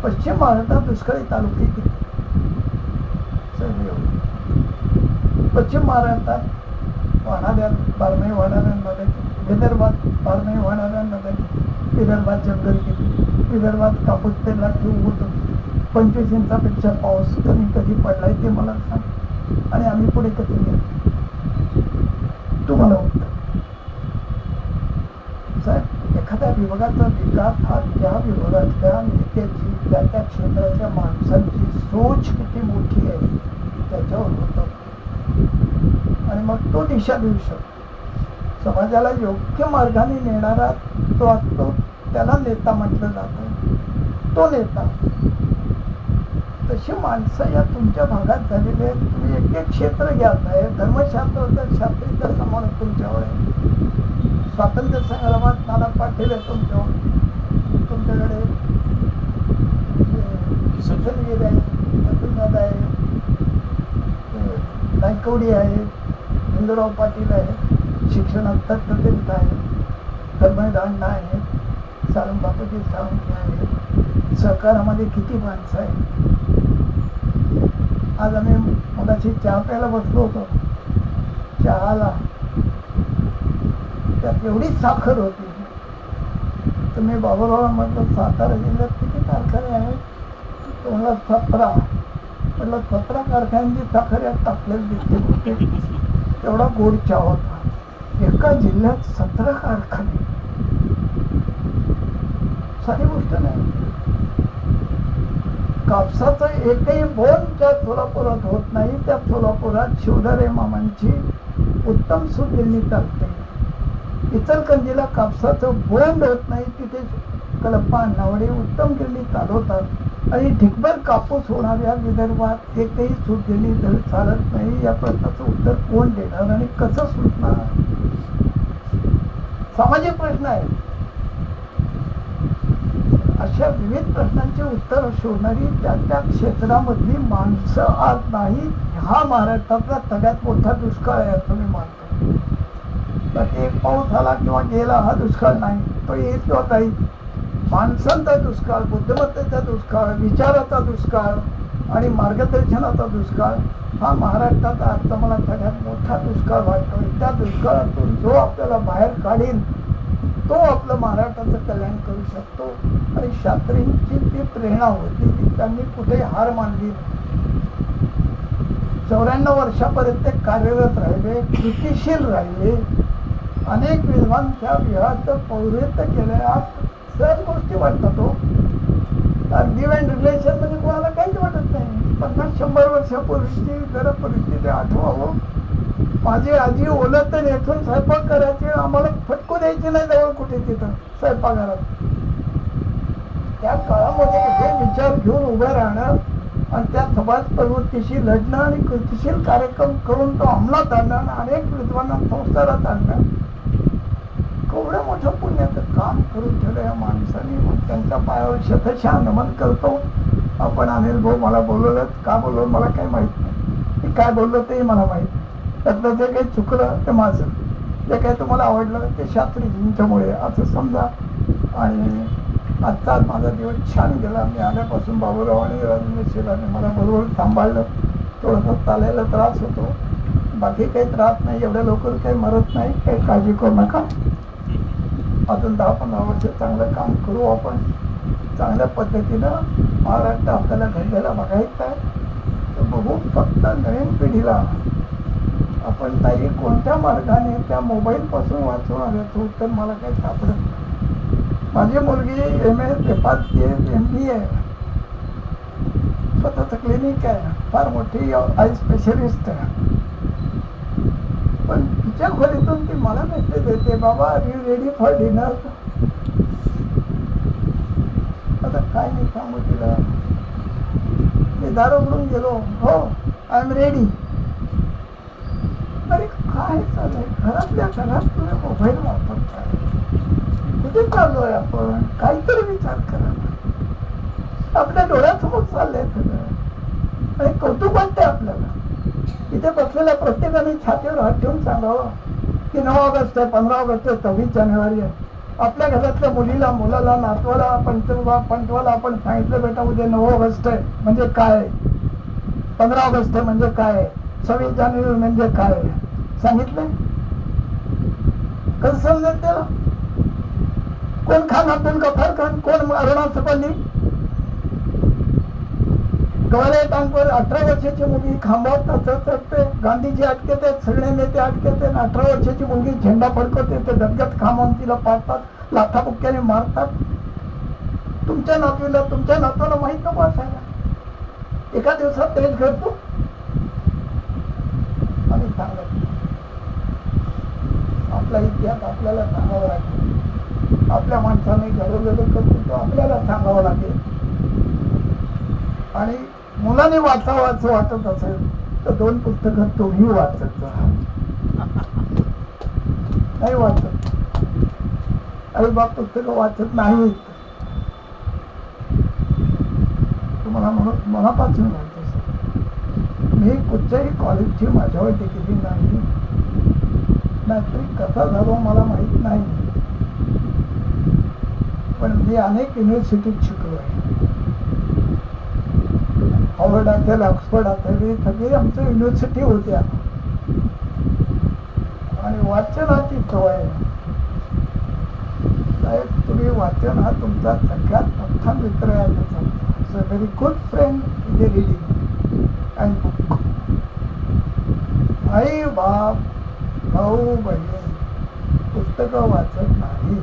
पश्चिम महाराष्ट्रात दुष्काळी तालुके किती? पश्चिम महाराष्ट्रात वाहणाऱ्या बारमाही वाहणाऱ्या नद्या, विदर्भात बारमाही वाहणाऱ्या नद्या, विदर्भात जंगल किती, विदर्भात कापूस पेरला की उगवतो, 25 इंचापेक्षा पाऊस कमी कधी पडलाय ते मला सांग, आणि आम्ही पुढे कधी गेलो तुम्हाला उत्तर. साहेब, एखाद्या विभागाचा विकास हा त्या विभागातल्या नेत्याची, त्या त्या क्षेत्राच्या माणसांची सोच किती मोठी आहे त्याच्यावर होतं. आणि मग तो दिशा देऊ शकतो. समाजाला योग्य मार्गाने नेणारा तो असतो, त्याला नेता म्हटलं जातं. तो नेता, तशी माणसं या तुमच्या भागात झालेली आहेत. तुम्ही एक एक क्षेत्र घ्यायचं आहे. धर्मशास्त्राचं शास्त्रीचं समान तुमच्यावर आहे. स्वातंत्र्य संग्रामात नाना पाटील आहे तुमच्यावर, तुमच्याकडे किशनगिरी आहे, अतुलदादा आहे, नायकवडी आहे, हिंदूराव पाटील आहे, शिक्षणात तत्त्ववेत्ता आहे, धर्मदांडा आहे, सारंग बापूजी सावंत आहे. सहकारामध्ये किती माणसं आहे. आज आम्ही मगाशी चहा प्यायला बसलो होतो. चहाला त्यात एवढी साखर होती. तर मी बाबूराव म्हटलं, सातारा जिल्ह्यात किती कारखाने आहेत? तो म्हणला 17. म्हटलं 17 कारखान्यांची साखर यात टाकलेली दिसते. एवढा गोड चहा होता. एका जिल्ह्यात 17 कारखाने. साधी गोष्ट नाही. कापसाचं एकही बोन ज्या सोलापुरात होत नाही त्या सोलापुरात शिवधारे मामांची उत्तम सूत गिरणी चालते. इचलकरंजीला कापसाचं बोंड होत नाही, तिथे कलप्पा नावडे उत्तम गिरणी चालवतात. आणि ढिगभर कापूस होणाऱ्या विदर्भात एकही सूत गिरणी धड चालत नाही. या प्रश्नाचं उत्तर कोण देणार आणि कसं सुटणार? सामाजिक प्रश्न आहे. अशा विविध प्रश्नांची उत्तर शोधणारी त्या त्या क्षेत्रामधली माणसं आज नाही. हा महाराष्ट्रातला सगळ्यात मोठा दुष्काळ आहे असं मी मानतो. बाकी एक पाऊस आला किंवा गेला हा दुष्काळ नाही, तो येत किंवा काही. माणसांचा दुष्काळ, बुद्धिमत्तेचा दुष्काळ, विचाराचा दुष्काळ आणि मार्गदर्शनाचा दुष्काळ हा महाराष्ट्रात आता मला सगळ्यात मोठा दुष्काळ वाटतोय. त्या दुष्काळातून जो आपल्याला बाहेर काढेल तो आपलं महाराष्ट्राचं कल्याण करू शकतो. आणि शास्त्रींची ती प्रेरणा होती की त्यांनी कुठे हार मानली. 94 वर्षापर्यंत ते कार्यरत राहिले, कृतिशील राहिले. अनेक विद्वान त्या विहाराचं पौरोहित्य केले. आज सहज गोष्टी वाटतात. हो, गिव्ह अँड रिलेशन म्हणजे कोणाला काहीच वाटत नाही. 50-100 वर्षापूर्वीची जरा परिस्थिती आठवावं. माझी आजी ओलत नेसून स्वयंपाक करायची, आम्हाला फटकू द्यायची नाही जवळ कुठे तिथं स्वयंपाकघरात. त्या काळामध्ये हे विचार घेऊन उभं राहणं आणि त्या समाज प्रवृत्तीशी लढणं आणि कृतिशील कार्यक्रम करून तो अंमलात आणणं आणि अनेक विद्वानांना संस्कारात आणणं केवढं मोठं पुण्याचं काम करून ठेवलं या माणसाने. मग त्यांच्या पायावर शतशः नमन करतो. आपण अनिल भाऊ मला बोलवलं, का बोलवलं मला काही माहीत नाही. मी काय बोललो तेही मला माहीत नाही. त्यातलं जे काही चुकलं ते माझं, जे काही तुम्हाला आवडलं ते शास्त्रीजींच्यामुळे असं समजा. आणि आजचा माझा दिवस छान गेला. मी आल्यापासून बाबूराव आणि राजेंद्र शिलाने मला बरोबर सांभाळलं. थोडंसं चालायला त्रास होतो, बाकी काही त्रास नाही. एवढ्या लवकर काही मरत नाही, काही काळजी करू नका. अजून 10-15 वर्ष चांगलं काम करू आपण. चांगल्या पद्धतीनं महाराष्ट्र आपल्याला घडलेला बघायचं आहे. तर बघू. फक्त नवीन पिढीला आपण ताई कोणत्या मार्गाने त्या मोबाईलपासून वाचवणार याचं उत्तर मला काही सापडत नाही. माझी मुलगी MA पेपाची MBA स्वतःचं क्लिनिक आहे, फार मोठी आय स्पेशलिस्ट आहे. पण तिच्या खोलीतून ती मला मेसेज देते, बाबा are you ready for dinner. आता काय मी सांगू तिला. मी दार उघडून गेलो, हो आय एम रेडी. अरे काय चाललंय घरातल्या घरात तुम्ही मोबाईल वापरताय, कुठे चाललोय आपण? काहीतरी विचार करा. आपल्या डोळ्यासमोर चाललंय सगळं आणि कौतुक वाटतंय आपल्याला. इथे बसलेल्या प्रत्येकाने छातीवर हात ठेवून सांगावं की 9 ऑगस्ट आहे, 15 ऑगस्ट आहे, 26 जानेवारी आहे. आपल्या घरातल्या मुलीला, मुलाला, नातवाला, पंटवाला आपण सांगितलं, बेटा उद्या 9 ऑगस्ट आहे म्हणजे काय, 15 ऑगस्ट आहे म्हणजे काय, 26 जानेवारी म्हणजे काय सांगितलंय? कसं समजेल त्याला? कोण खान अब्दुल गफार खान, कोण अरुणा सुपल्ली? गवाले टांगवर 18 वर्षाची मुलगी खांबावर चढते, गांधीजी अटकेत आहेत, सगळे नेते अटकेत आहेत. 18 वर्षाची मुलगी झेंडा फडकवते, ते डबक्यात खांबावून तिला पाडतात, लाथाबुक्क्याने मारतात. तुमच्या नातूला, तुमच्या नातवाला माहित नको असायला? एका दिवसात तेच घडतो. आम्ही सांगत आपला इतिहास आपल्याला सांगावा लागेल. आपल्या माणसाने घडवलेलं कर्तृत्व आपल्याला सांगावं लागेल. आणि मुलाने वाचावं असं वाटत असेल तर 2 पुस्तकं तुम्ही वाचत जा. नाही वाचत, आई बाप पुस्तकं वाचत नाहीत. तुम्हाला मनापासून म्हणतो सर, मी कुठच्याही कॉलेजची माझ्यावर डिग्री नाही, नाहीतरी कसा झालो मला माहीत नाही. पण मी अनेक युनिव्हर्सिटीत शिकलो आहे. हार्वर्ड असेल, ऑक्सफर्ड असेल, सगळी आमच्या युनिव्हर्सिटी होत्या. आणि वाचनाची सवय साहेब, तुम्ही वाचन हा तुमचा सगळ्यात मोठा मित्र आहे असं सांगतो. Very good friend is reading and book. आई बाप भाऊ बहीण पुस्तकं वाचत नाही.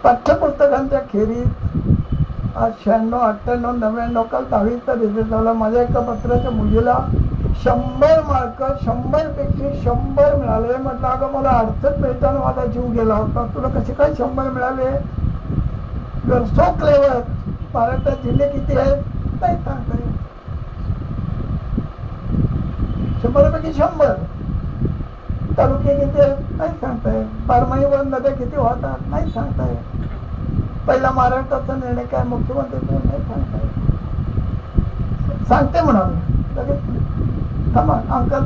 पाठ्यपुस्तकांच्या खेरीज आज 96, 98, 99 काल 10वीचा रिझल्ट झाला. माझ्या एका पत्राच्या मुलीला 100 मार्क 100 पैकी 100 मिळाले. म्हटलं अगं मला अडचण मिळताना माझा जीव गेला होता, तुला कसे काय 100 मिळाले? You are so clever. महाराष्ट्रात जिल्हे किती आहेत नाही सांगता येत. 100 पैकी 100. तालुके किती आहेत नाही सांगता येत. बारमाहीवर नद्या किती वाहतात नाही सांगता येत. पहिला महाराष्ट्राचा निर्णय काय मुख्यमंत्री नाही सांगता येत. सांगते म्हणाले लगेच थांबा अंकल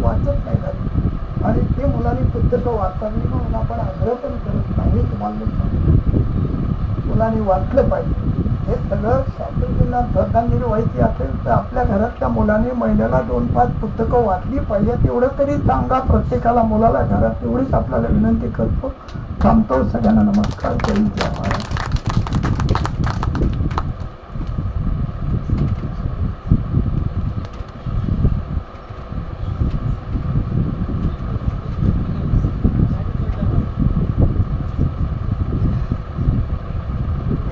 वाचत नाही झाली. आणि ते मुलांनी पुस्तकं वाचावी म्हणून आपण आग्रह पण करत नाही. तुम्हाला सांगतो मुलांनी वाचलं पाहिजे. हे सगळं शास्त्रज्ञांना श्रद्धांजली व्हायची असेल तर आपल्या घरातल्या मुलांनी महिन्याला 2-5 पुस्तकं वाचली पाहिजेत. एवढं तरी सांगा प्रत्येकाला मुलाला घरात. एवढीच आपल्याला विनंती करतो. थांबतो. सगळ्यांना नमस्कार. जय जय महाराज.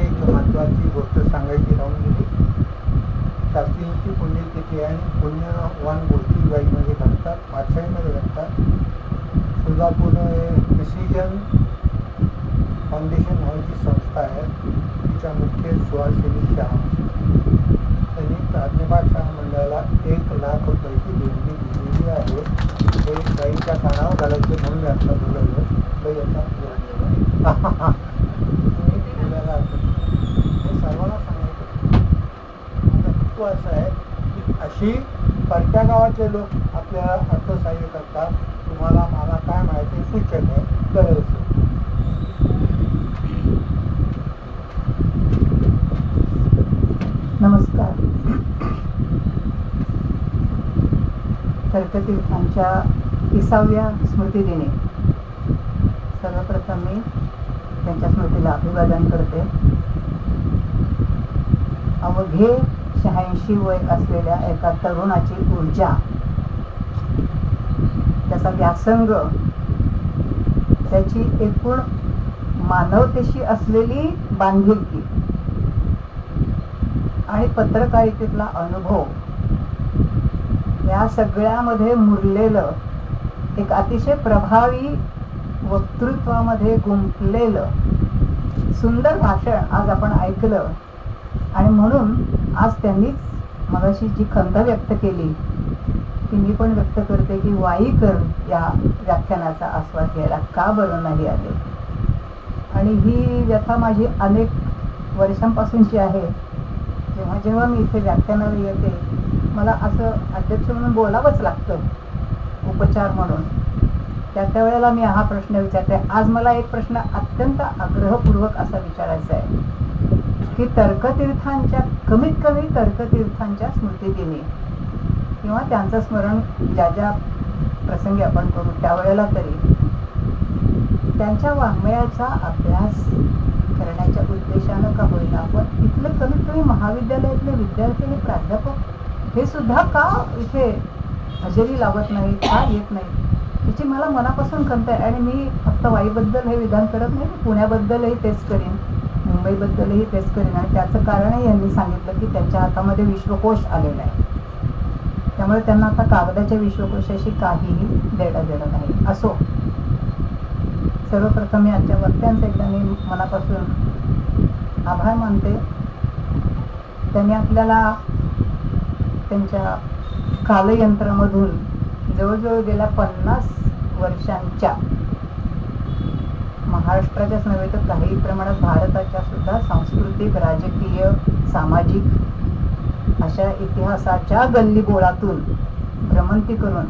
एक महत्त्वाची गोष्ट सांगायची राहून गेली. शास्त्रींची पुण्यतिथी आहे. पुण्यवान गोष्टीबाईमध्ये घडतात, पाठशाळेमध्ये घडतात. सोलापूर प्रिसिजन फाउंडेशन नावाची संस्था आहे. तिच्या मुख्य सुहासिनी शाह त्यांनी प्राज्ञपाठ शाळा मंडळाला 1 लाख रुपयाची देणगी दिलेली आहे. हे गाईच्या कानावर घालायचे म्हणून मी आता बोलवलं. गाई आता हे सर्वांना सांगायचं. माझा हेतू असा आहे की अशी परक्या गावाचे लोक आपल्याला अर्थसहाय्य करतात. तुम्हाला मला काय माहिती सूचक आहे गरज असेल. नमस्कार. तर्कतीर्थांच्या 30व्या स्मृतिदिनी सर्वप्रथम मी त्यांच्या स्मृतीला अभिवादन करते. अवघे 86 वय असलेल्या एका तरुणाची ऊर्जा, त्याचा व्यासंग, त्याची एकूण मानवतेशी असलेली बांधिलकी आणि पत्रकारितेतला अनुभव या सगळ्यामध्ये मुरलेलं एक अतिशय प्रभावी वक्तृत्वामध्ये गुंफलेलं सुंदर भाषण आज आपण ऐकलं. आणि म्हणून आज त्यांनीच मगाशी जी खंत व्यक्त केली ती मी पण व्यक्त करते की वाईकर या व्याख्यानाचा आस्वाद घ्यायला का बरं नाही आले. आणि ही व्यथा माझी अनेक वर्षांपासूनची आहे. जेव्हा जेव्हा मी इथे व्याख्यानाला येते मला असं अध्यक्ष म्हणून बोलावंच लागतं, उपचार म्हणून. त्या वेळेला मी हा प्रश्न विचारते. आज मला एक प्रश्न अत्यंत आग्रहपूर्वक असा विचारायचा आहे की तर्कतीर्थांच्या कमीत कमी तर्कतीर्थांच्या स्मृतिदिनी किंवा त्यांचं स्मरण ज्या ज्या प्रसंगी आपण करू त्यावेळेला तरी त्यांच्या वाङ्मयाचा अभ्यास करण्याच्या उद्देशानं का होईना आपण इथले कमीत कमी महाविद्यालयातले विद्यार्थी आणि प्राध्यापक हे सुद्धा का इथे हजेरी लावत नाही, का येत नाही, याची मला मनापासून खंत आहे. आणि मी फक्त वाईबद्दल हे विधान करत नाही, पुण्याबद्दलही तेच करीन, मुंबईबद्दलही तेच करीन. आणि त्याचं कारणही यांनी सांगितलं की त्यांच्या हातामध्ये विश्वकोश आलेला आहे. त्यामुळे त्यांना आता कागदाच्या विश्वकोशाशी काहीही देणं नाही. असो, सर्वप्रथम मी आजच्या वक्त्यांचे एकदा मी मनापासून आभार मानते. त्यांनी आपल्याला त्यांच्या कालयंत्रामधून जवळजवळ गेल्या 50 वर्षांच्या महाराष्ट्राच्याच नव्हे तर काही प्रमाणात भारताच्या सुद्धा सांस्कृतिक, राजकीय, सामाजिक अशा इतिहासाच्या गल्लीबोळातून भ्रमंती करून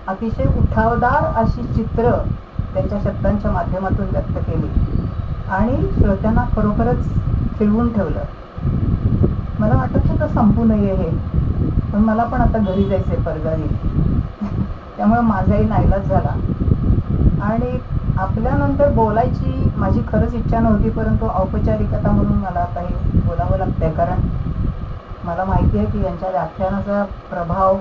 अतिशय उठावदार अशी चित्र त्यांच्या शब्दांच्या माध्यमातून व्यक्त केली आणि श्रोत्यांना खरोखरच खिळवून ठेवलं. मला वाटत होतं संपू नये हे, पण मला पण आता घरी जायचं आहे परगावी. त्यामुळे माझाही नाईलाज झाला. आणि आपल्यानंतर बोलायची माझी खरंच इच्छा नव्हती, परंतु औपचारिकता म्हणून मला आता हे बोलावं लागतंय. कारण मला माहिती आहे की यांच्या व्याख्यानाचा प्रभाव,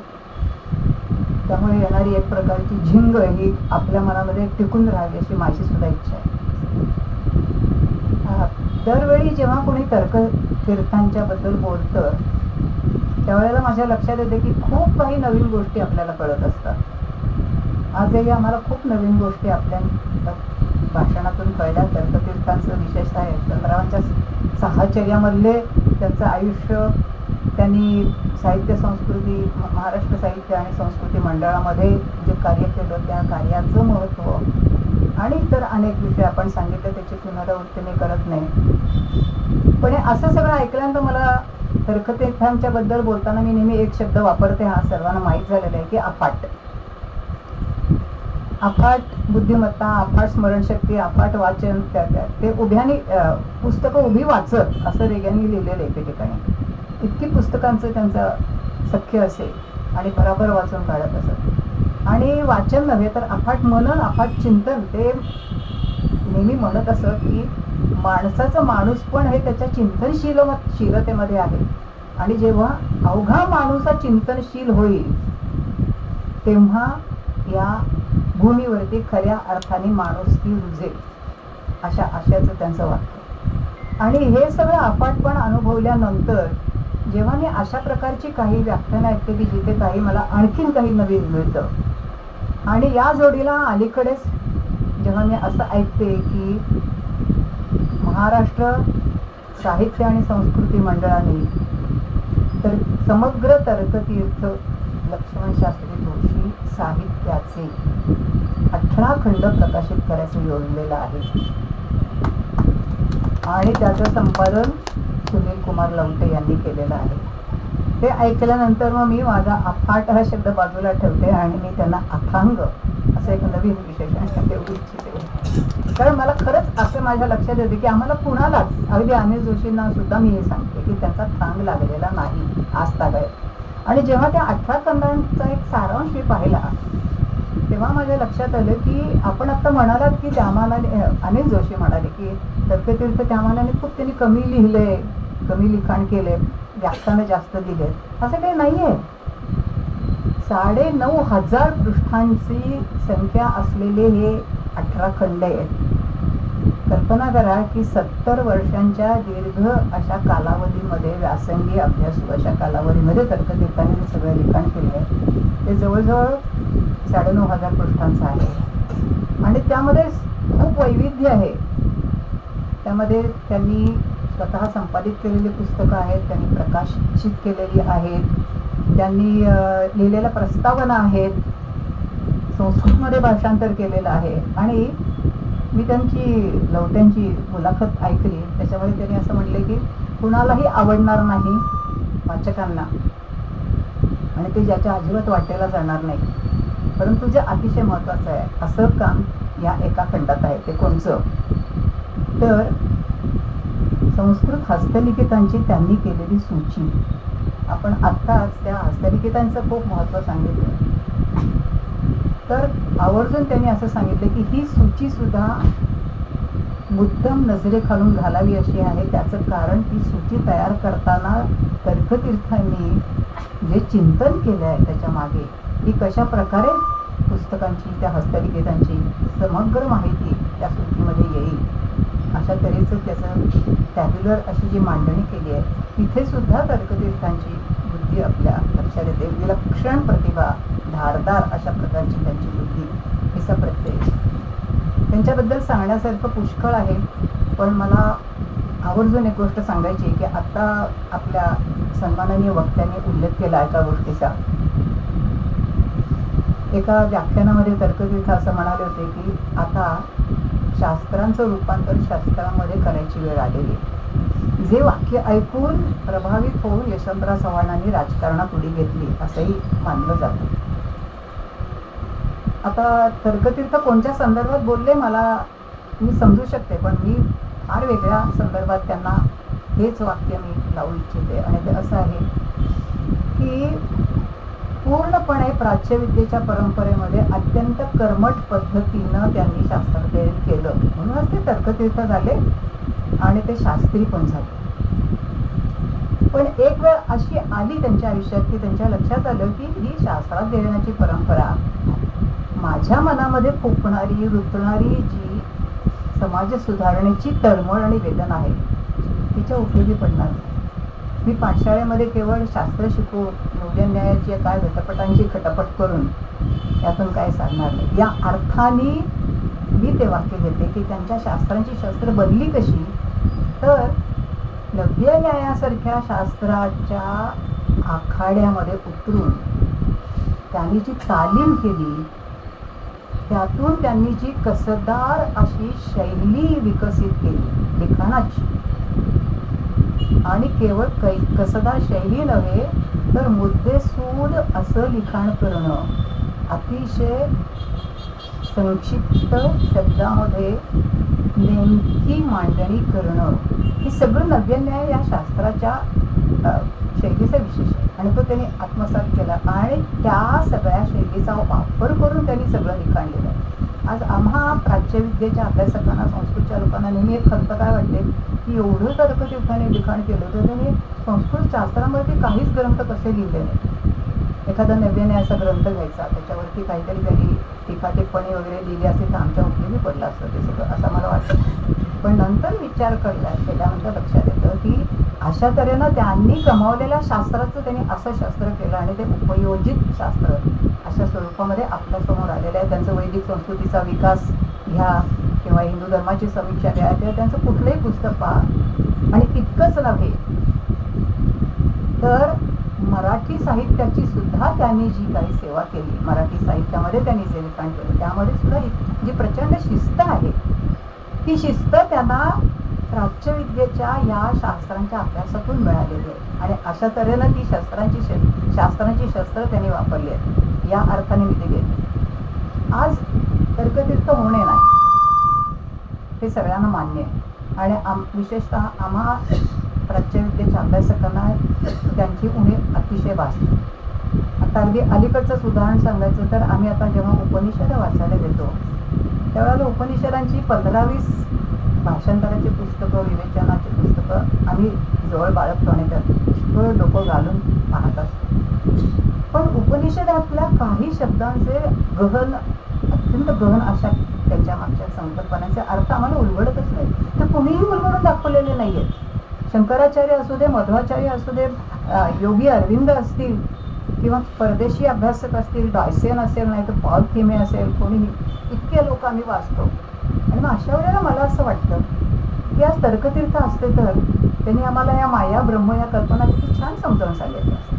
त्यामुळे येणारी एक प्रकारची झिंग ही आपल्या मनामध्ये टिकून राहावी अशी माझी सुद्धा इच्छा आहे. दरवेळी जेव्हा कोणी तर्कतीर्थांच्या बद्दल बोलतं त्यावेळेला माझ्या लक्षात येते की खूप काही नवीन गोष्टी आपल्याला कळत असतात. आजही आम्हाला खूप नवीन गोष्टी आपल्या भाषणातून कळल्या. तर्कतीर्थांचं विशेषतः यशवंतरावांच्या साहचर्यामधले त्यांचं आयुष्य, त्यांनी साहित्य संस्कृती, महाराष्ट्र साहित्य आणि संस्कृती मंडळामध्ये जे कार्य केलं त्या कार्याचं महत्त्व आणि इतर अनेक विषय आपण सांगितले, त्याची पुनरावृत्ती मी करत नाही. पण हे असं सगळं ऐकल्यानंतर मला तर्कतीर्थांच्या बद्दल बोलताना मी नेहमी एक शब्द वापरते, हा सर्वांना माहीत झालेला आहे की अफाट. अफाट बुद्धिमत्ता, अफाट स्मरणशक्ती, अफाट वाचन, ते उभ्याने पुस्तकं उभी वाचत असं रेग्यांनी लिहिलेलं एके ठिकाणी. इतकी पुस्तकांचं त्यांचं सख्य असे आणि बराबर वाचून काढत असत. आणि वाचन नव्हे तर अफाट मनन, अफाट चिंतन. ते नेहमी म्हणत असत की माणसाचं माणूस पण हे त्याच्या चिंतनशीलतेमध्ये आहे. आणि जेव्हा अवघा माणूस हा चिंतनशील होईल तेव्हा या भूमीवरती खऱ्या अर्थाने माणुसकी रुजेल, अशा आशयाचं त्यांचं वाक्य. आणि हे सगळं अफाटपण अनुभवल्यानंतर जेव्हा मी अशा प्रकारची काही व्याख्यानं ऐकते की जिथे काही मला आणखीन काही नवीन मिळतं, आणि या जोडीला अलीकडेच जेव्हा मी असं ऐकते की महाराष्ट्र साहित्य आणि संस्कृती मंडळाने तर समग्र तर्कतीर्थ लक्ष्मण शास्त्री जोशी साहित्याचे 18 खंड प्रकाशित करायचं योजलेलं आहे आणि त्याचं संपादन सुनील कुमार लवटे यांनी केलेलं आहे. ते ऐकल्यानंतर मग मी माझा अफाट हा शब्द बाजूला ठेवते आणि मी त्यांना अथांग असं एक नवीन विशेषण देऊ इच्छिते. कारण मला खरंच असं माझ्या लक्षात येते की आम्हाला कुणालाच, अगदी अनिल जोशींना सुद्धा मी हे सांगते की त्यांचा थांग लागलेला नाही आज तागायत. आणि जेव्हा त्या 18 खंडांचा एक सारांश मी पाहिला तेव्हा माझ्या लक्षात आलं की आपण आता म्हणालात की त्या मानाने, अनिल जोशी म्हणाले की तर्कतीर्थ त्या मानाने खूप त्यांनी कमी लिहिले, कमी लिखाण केले, व्याख्यानं जास्त दिले. असं काही नाही आहे. 9,500 पृष्ठांची संख्या असलेले हे 18 खंड आहेत. कल्पना करा की 70 वर्षांच्या दीर्घ अशा कालावधीमध्ये, व्यासंगी अभ्यासू अशा कालावधीमध्ये तर्कतीर्थांनी सगळं लिखाण केलं आहे. ते जवळजवळ 9,500 पृष्ठांचं आहे आणि त्यामध्ये खूप वैविध्य आहे. त्यामध्ये त्यांनी स्वतः संपादित केलेली पुस्तकं आहेत, त्यांनी प्रकाशित केलेली आहेत, त्यांनी लिहिलेल्या प्रस्तावना आहेत, संस्कृतमध्ये भाषांतर केलेलं आहे. आणि मी त्यांची लवट्यांची मुलाखत ऐकली, त्याच्यामध्ये त्यांनी असं म्हणले की कुणालाही आवडणार नाही वाचकांना आणि ते ज्याच्या अजिबात वाटेला जाणार नाही, परंतु जे अतिशय महत्त्वाचं आहे असं काम या एका खंडात आहे. ते कोणचं तर संस्कृत हस्तलिखितांची त्यांनी केलेली सूची. आपण आत्ताच त्या हस्तलिखितांचं खूप महत्त्व सांगितलं, तर आवर्जून त्यांनी असं सांगितलं की ही सूची सुद्धा मुद्दाम नजरेखालून घालावी अशी आहे. त्याचं कारण ती सूची तयार करताना तर्कतीर्थांनी जे चिंतन केलं आहे त्याच्या मागे, की कशा प्रकारे पुस्तकांची, त्या हस्तलिखितांची समग्र माहिती त्या सूचीमध्ये येईल, अशा तऱ्हेचं त्याचं टॅब्युलर अशी जी मांडणी केली आहे, तिथे सुद्धा तर्कतीर्थांची बुद्धी आपल्या लक्षात येते. विलक्षण प्रतिभा, धारदार अशा प्रकारची त्यांची बुद्धी, हिचा प्रत्यय. त्यांच्याबद्दल सांगण्यासारखं पुष्कळ आहे, पण मला आवर्जून एक गोष्ट सांगायची की आता आपल्या सन्माननीय वक्त्यांनी उल्लेख केला एका गोष्टीचा. एका व्याख्यानामध्ये तर्कतीर्थ असं म्हणाले होते की आता शास्त्रांचं रूपांतर शास्त्रामध्ये करायची वेळ आलेली. जे वाक्य ऐकून प्रभावित होऊन यशवंतराव चव्हाणांनी राजकारणात उडी घेतली असंही मानलं जातं. आता तर्कतीर्थ कोणत्या संदर्भात बोलले मी समजू शकते, पण मी फार वेगळ्या संदर्भात त्यांना हेच वाक्य मी लावू इच्छिते. आणि ते असं आहे की पूर्णपणे प्राच्यविद्येच्या परंपरेमध्ये अत्यंत कर्मठ पद्धतीनं त्यांनी शास्त्राध्ययन केलं, म्हणूनच ते तर्कतीर्थ झाले आणि ते शास्त्री पण झाले. पण एक वेळ अशी आली त्यांच्या आयुष्यात की त्यांच्या लक्षात आलं की ही शास्त्रात देण्याची परंपरा माझ्या मनामध्ये फुंकणारी रुतणारी जी समाज सुधारणेची तळमळ आणि वेदना आहे तिच्या उपयोगी पडणार नाही. मी पाठशाळेमध्ये केवळ शास्त्र शिकून न्यायाची काय घटपटांची खटापट करून यातून काय सांगणार नाही. या अर्थाने मी ते वाक्य घेते की त्यांच्या शास्त्रांची शस्त्र बनली कशी तर नव्य न्यायासारख्या शास्त्राच्या आखाड्यामध्ये उतरून त्यांनी जी तालीम केली त्यातून त्यांनी जी कसदार अशी शैली विकसित केली लिखाणाची आणि केवळ कसदार शैली नव्हे तर मुद्देसूद असं लिखाण करणं अतिशय संक्षिप्त शब्दामध्ये नेमकी मांडणी करणं ही सगळं नव्यन्याय या शास्त्राच्या शैलीचा विशेष आहे आणि तो त्यांनी आत्मसात केला आणि त्या सगळ्या शैलीचा वापर करून त्यांनी सगळं लिखाण लिहिलं. आज आम्हा प्राच्यविद्येच्या अभ्यासकांना संस्कृतच्या लोकांना नेहमी एक खंत काय वाटते की एवढं तर्कयुक्ताने लिखाण केलं तर त्यांनी संस्कृत शास्त्रामध्ये काहीच ग्रंथ कसे लिहिले नाही. एखादा नव्यन्यायाचा ग्रंथ घ्यायचा त्याच्यावरती काहीतरी त्यांनी टीका टिप्पणी वगैरे लिहिली असते तर आमच्या उपयोगी पडलं असतं ते सगळं असं मला वाटतं. पण नंतर विचार केल्यानंतर लक्षात येतं की अशा तऱ्हेनं त्यांनी कमावलेल्या शास्त्राचं त्यांनी असं शास्त्र केलं आणि ते उपयोजित शास्त्र अशा स्वरूपामध्ये आपल्यासमोर आलेलं आहे. त्यांचं वैदिक संस्कृतीचा विकास घ्या किंवा हिंदू धर्माची समीक्षा घ्या किंवा त्यांचं कुठलंही पुस्तक पहा आणि इतकंच नव्हे तर मराठी साहित्याची सुद्धा त्यांनी जी काही सेवा केली मराठी साहित्यामध्ये त्यांनी जे लिखाण केलं त्यामध्ये सुद्धा जी प्रचंड शिस्त आहे ती शिस्त त्यांना प्राच्यविद्येच्या या शास्त्रांच्या अभ्यासातून मिळालेली आहे आणि अशा तऱ्हेनं ती शास्त्रांची शस्त्र त्यांनी वापरली आहेत. या अर्थाने मी ते घेते. आज तर्कतीर्थ होणे नाही हे सगळ्यांना मान्य आहे आणि विशेषतः आम्हा प्राच्यविद्येच्या अभ्यासकांना त्यांची उणे अतिशय भासते. आता अगदी अलीकडचंच उदाहरण सांगायचं तर आम्ही आता जेव्हा उपनिषदं वाचायला घेतो त्यावेळेला उपनिषदांची 15-20 भाषांतराची पुस्तकं विवेचनाची पुस्तकं आम्ही जवळ बाळगतो आणि त्यात पुष्कळ डोकं घालून पाहत असतो. पण उपनिषदातल्या काही शब्दांचे गहन अत्यंत गहन अशा त्यांच्या मागच्या संकल्पनांचे अर्थ आम्हाला उलगडतच नाही. ते कुणीही उलगडून दाखवलेले नाही आहेत. शंकराचार्य असू दे मध्वाचार्य असू दे योगी अरविंद असतील किंवा परदेशी अभ्यासक असतील डायसेन असेल नाही तर पॉल थिमे असेल कोणीही इतके लोक आम्ही वाचतो आणि मग अशा वेळेला मला असं वाटतं की आज तर्कतीर्थ असते तर त्यांनी आम्हाला या माया ब्रह्म या कल्पना किती छान समजावून सांगितलं असतं.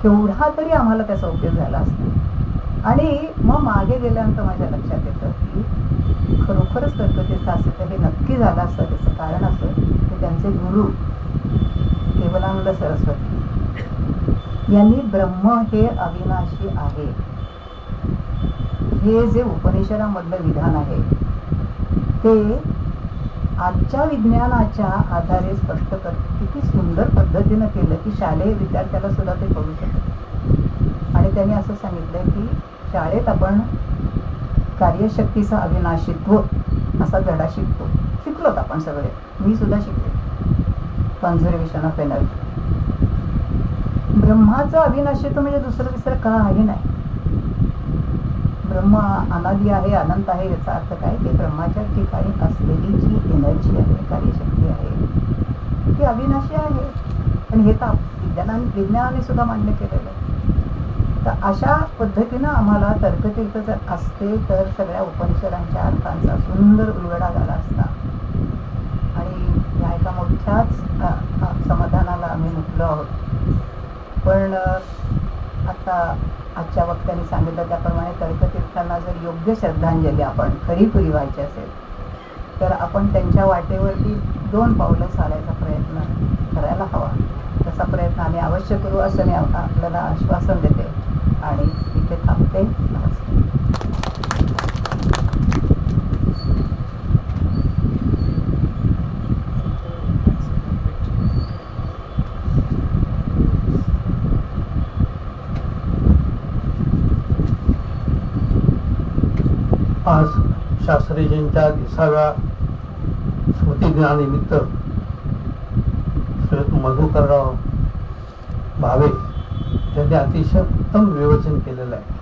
केवढा तरी आम्हाला त्याचा उपयोग झाला असता. आणि मग मागे गेल्यानंतर माझ्या लक्षात येतं की खरोखरच तर्कतीर्थ असतं तर हे नक्की झालं असतं. त्याचं कारण असं की त्यांचे गुरु केवलानंद सरस्वती यांनी ब्रह्म हे अविनाशी आहे हे जे उपनिषदामधलं विधान आहे ते आजच्या विज्ञानाच्या आधारे स्पष्ट किती सुंदर पद्धतीनं केलं की शालेय विद्यार्थ्याला सुद्धा ते कळू शकतं. आणि त्यांनी असं सांगितलं की शाळेत आपण कार्यशक्तीचं अविनाशित्व असा धडा शिकलोत आपण सगळे. मी सुद्धा शिकले कन्झर्वेशन ऑफ एनर्जी. ब्रह्माचं अविनाशित्व म्हणजे दुसरं काही नाही. ब्रह्म अनादि आहे अनंत आहे याचा अर्थ काय की ब्रह्माच्या ठिकाणी असलेली जी एनर्जी आहे कार्यशक्ती आहे ती अविनाशी आहे. पण हे तर विज्ञानाने सुद्धा मान्य केलेलं आहे. तर अशा पद्धतीनं आम्हाला तर्कतीर्थ जर असते तर सगळ्या उपनिषदांच्या अर्थांचा सुंदर उलगडा झाला असता आणि या एका मोठ्याच समाधानाला आम्ही मुकलो आहोत. पण आता आजच्या वक्त्यांनी सांगितलं त्याप्रमाणे तर्कतीर्थांना जर योग्य श्रद्धांजली आपण खरी पुरवायची असेल तर आपण त्यांच्या वाटेवरती 2 पावलं चालायचा प्रयत्न करायला हवा. तसा प्रयत्न आम्ही अवश्य करू असं मी आपल्याला आश्वासन देते आणि इथे थांबते. नमस्कार. आज शास्त्रीजींच्या 20व्या स्मृतिदिनानिमित्त मधुकरराव भावे त्यांनी अतिशय उत्तम विवेचन केलेलं आहे.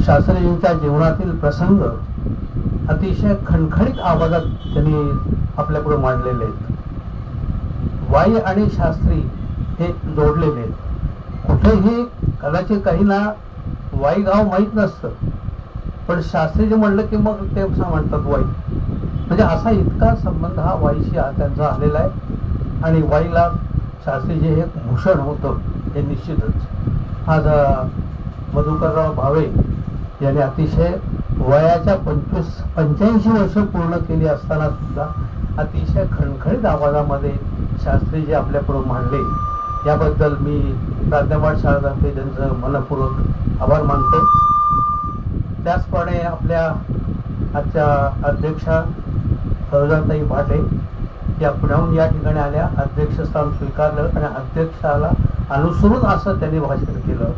शास्त्रीजींच्या जीवनातील प्रसंग अतिशय खणखणीत आवाजात त्यांनी आपल्यापुढे मांडलेले आहेत. वाई आणि शास्त्री हे जोडलेले आहेत. कुठेही कदाचित काहींना वाई गाव माहीत नसतं, पण शास्त्रीजी म्हणलं की मग ते असं म्हणतात वाई. म्हणजे असा इतका संबंध हा वाईशी त्यांचा आलेला आहे. आणि वाईला शास्त्रीजी हे भूषण होतं हे निश्चितच. आज मधुकरराव भावे यांनी अतिशय वयाच्या 85 वर्ष पूर्ण केली असताना सुद्धा अतिशय खणखणीत आवाजामध्ये शास्त्रीजी आपल्यापुढे मांडले. याबद्दल मी प्राध्यापक शाळातर्फे त्यांचं मनपूर्वक आभार मानतो. त्याचप्रमाणे आपल्या आजच्या अध्यक्षा सरोजाताई भाटे या पुण्याहून या ठिकाणी आल्या, अध्यक्षस्थान स्वीकारलं आणि अध्यक्षाला अनुसरून असं त्यांनी भाषण केलं.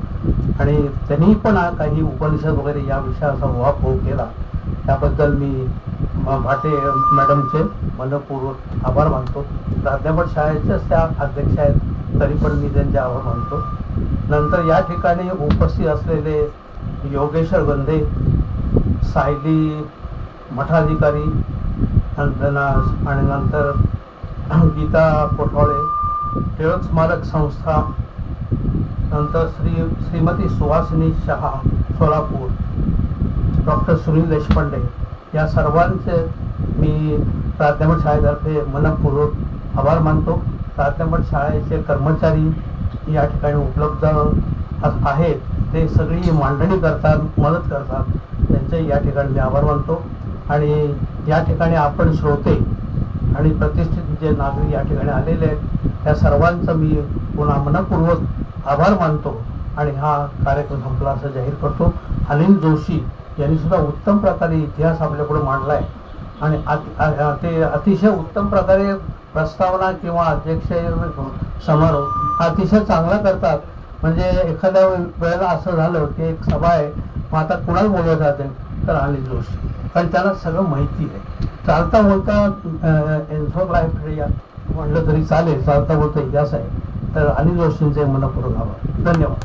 आणि त्यांनी पण काही उपनिषद वगैरे या विषयाचा उहापोह केला. त्याबद्दल मी भाटे मॅडमचे मनपूर्वक आभार मानतो. प्राध्यापक शाळेचेच त्या अध्यक्ष आहेत, तरी पण मी त्यांचे आभार मानतो. नंतर या ठिकाणी उपस्थित असलेले योगेश्वर गंधे, सायली मठाधिकारी आणि नंतर गीता कोठाळे, टिळक स्मारक संस्था, नंतर श्रीमती सुहासिनी शहा सोलापूर, डॉक्टर सुनील देशपांडे, या सर्वांचे मी प्राथमिक शाळेतर्फे मनपूर्वक आभार मानतो. प्राथमिक शाळेचे कर्मचारी या ठिकाणी उपलब्ध आहेत, ते सगळी मांडणी करतात, मदत करतात, त्यांचे या ठिकाणी मी आभार मानतो. आणि या ठिकाणी आपण श्रोते आणि प्रतिष्ठित जे नागरिक या ठिकाणी आलेले आहेत त्या सर्वांचं मी पुन्हा मनपूर्वक आभार मानतो आणि हा कार्यक्रम संपला असं जाहीर करतो. अनिल जोशी यांनी सुद्धा उत्तम प्रकारे इतिहास आपल्यापुढे मांडला आहे आणि ते अतिशय उत्तम प्रकारे प्रस्तावना किंवा अध्यक्ष समारोह अतिशय चांगला करतात. म्हणजे एखाद्या वेळेला असं झालं की एक सभा आहे, मग आता कुणाला बोलवलं जाते, तर अनिल जोशी, कारण त्यांना सगळं माहिती आहे. चालता बोलता एन्सायक्लोपीडिया म्हणलं तरी चालेल, चालता बोलता इतिहास आहे. तर अनिल जोशींचे मनपूर्वक आभार. धन्यवाद.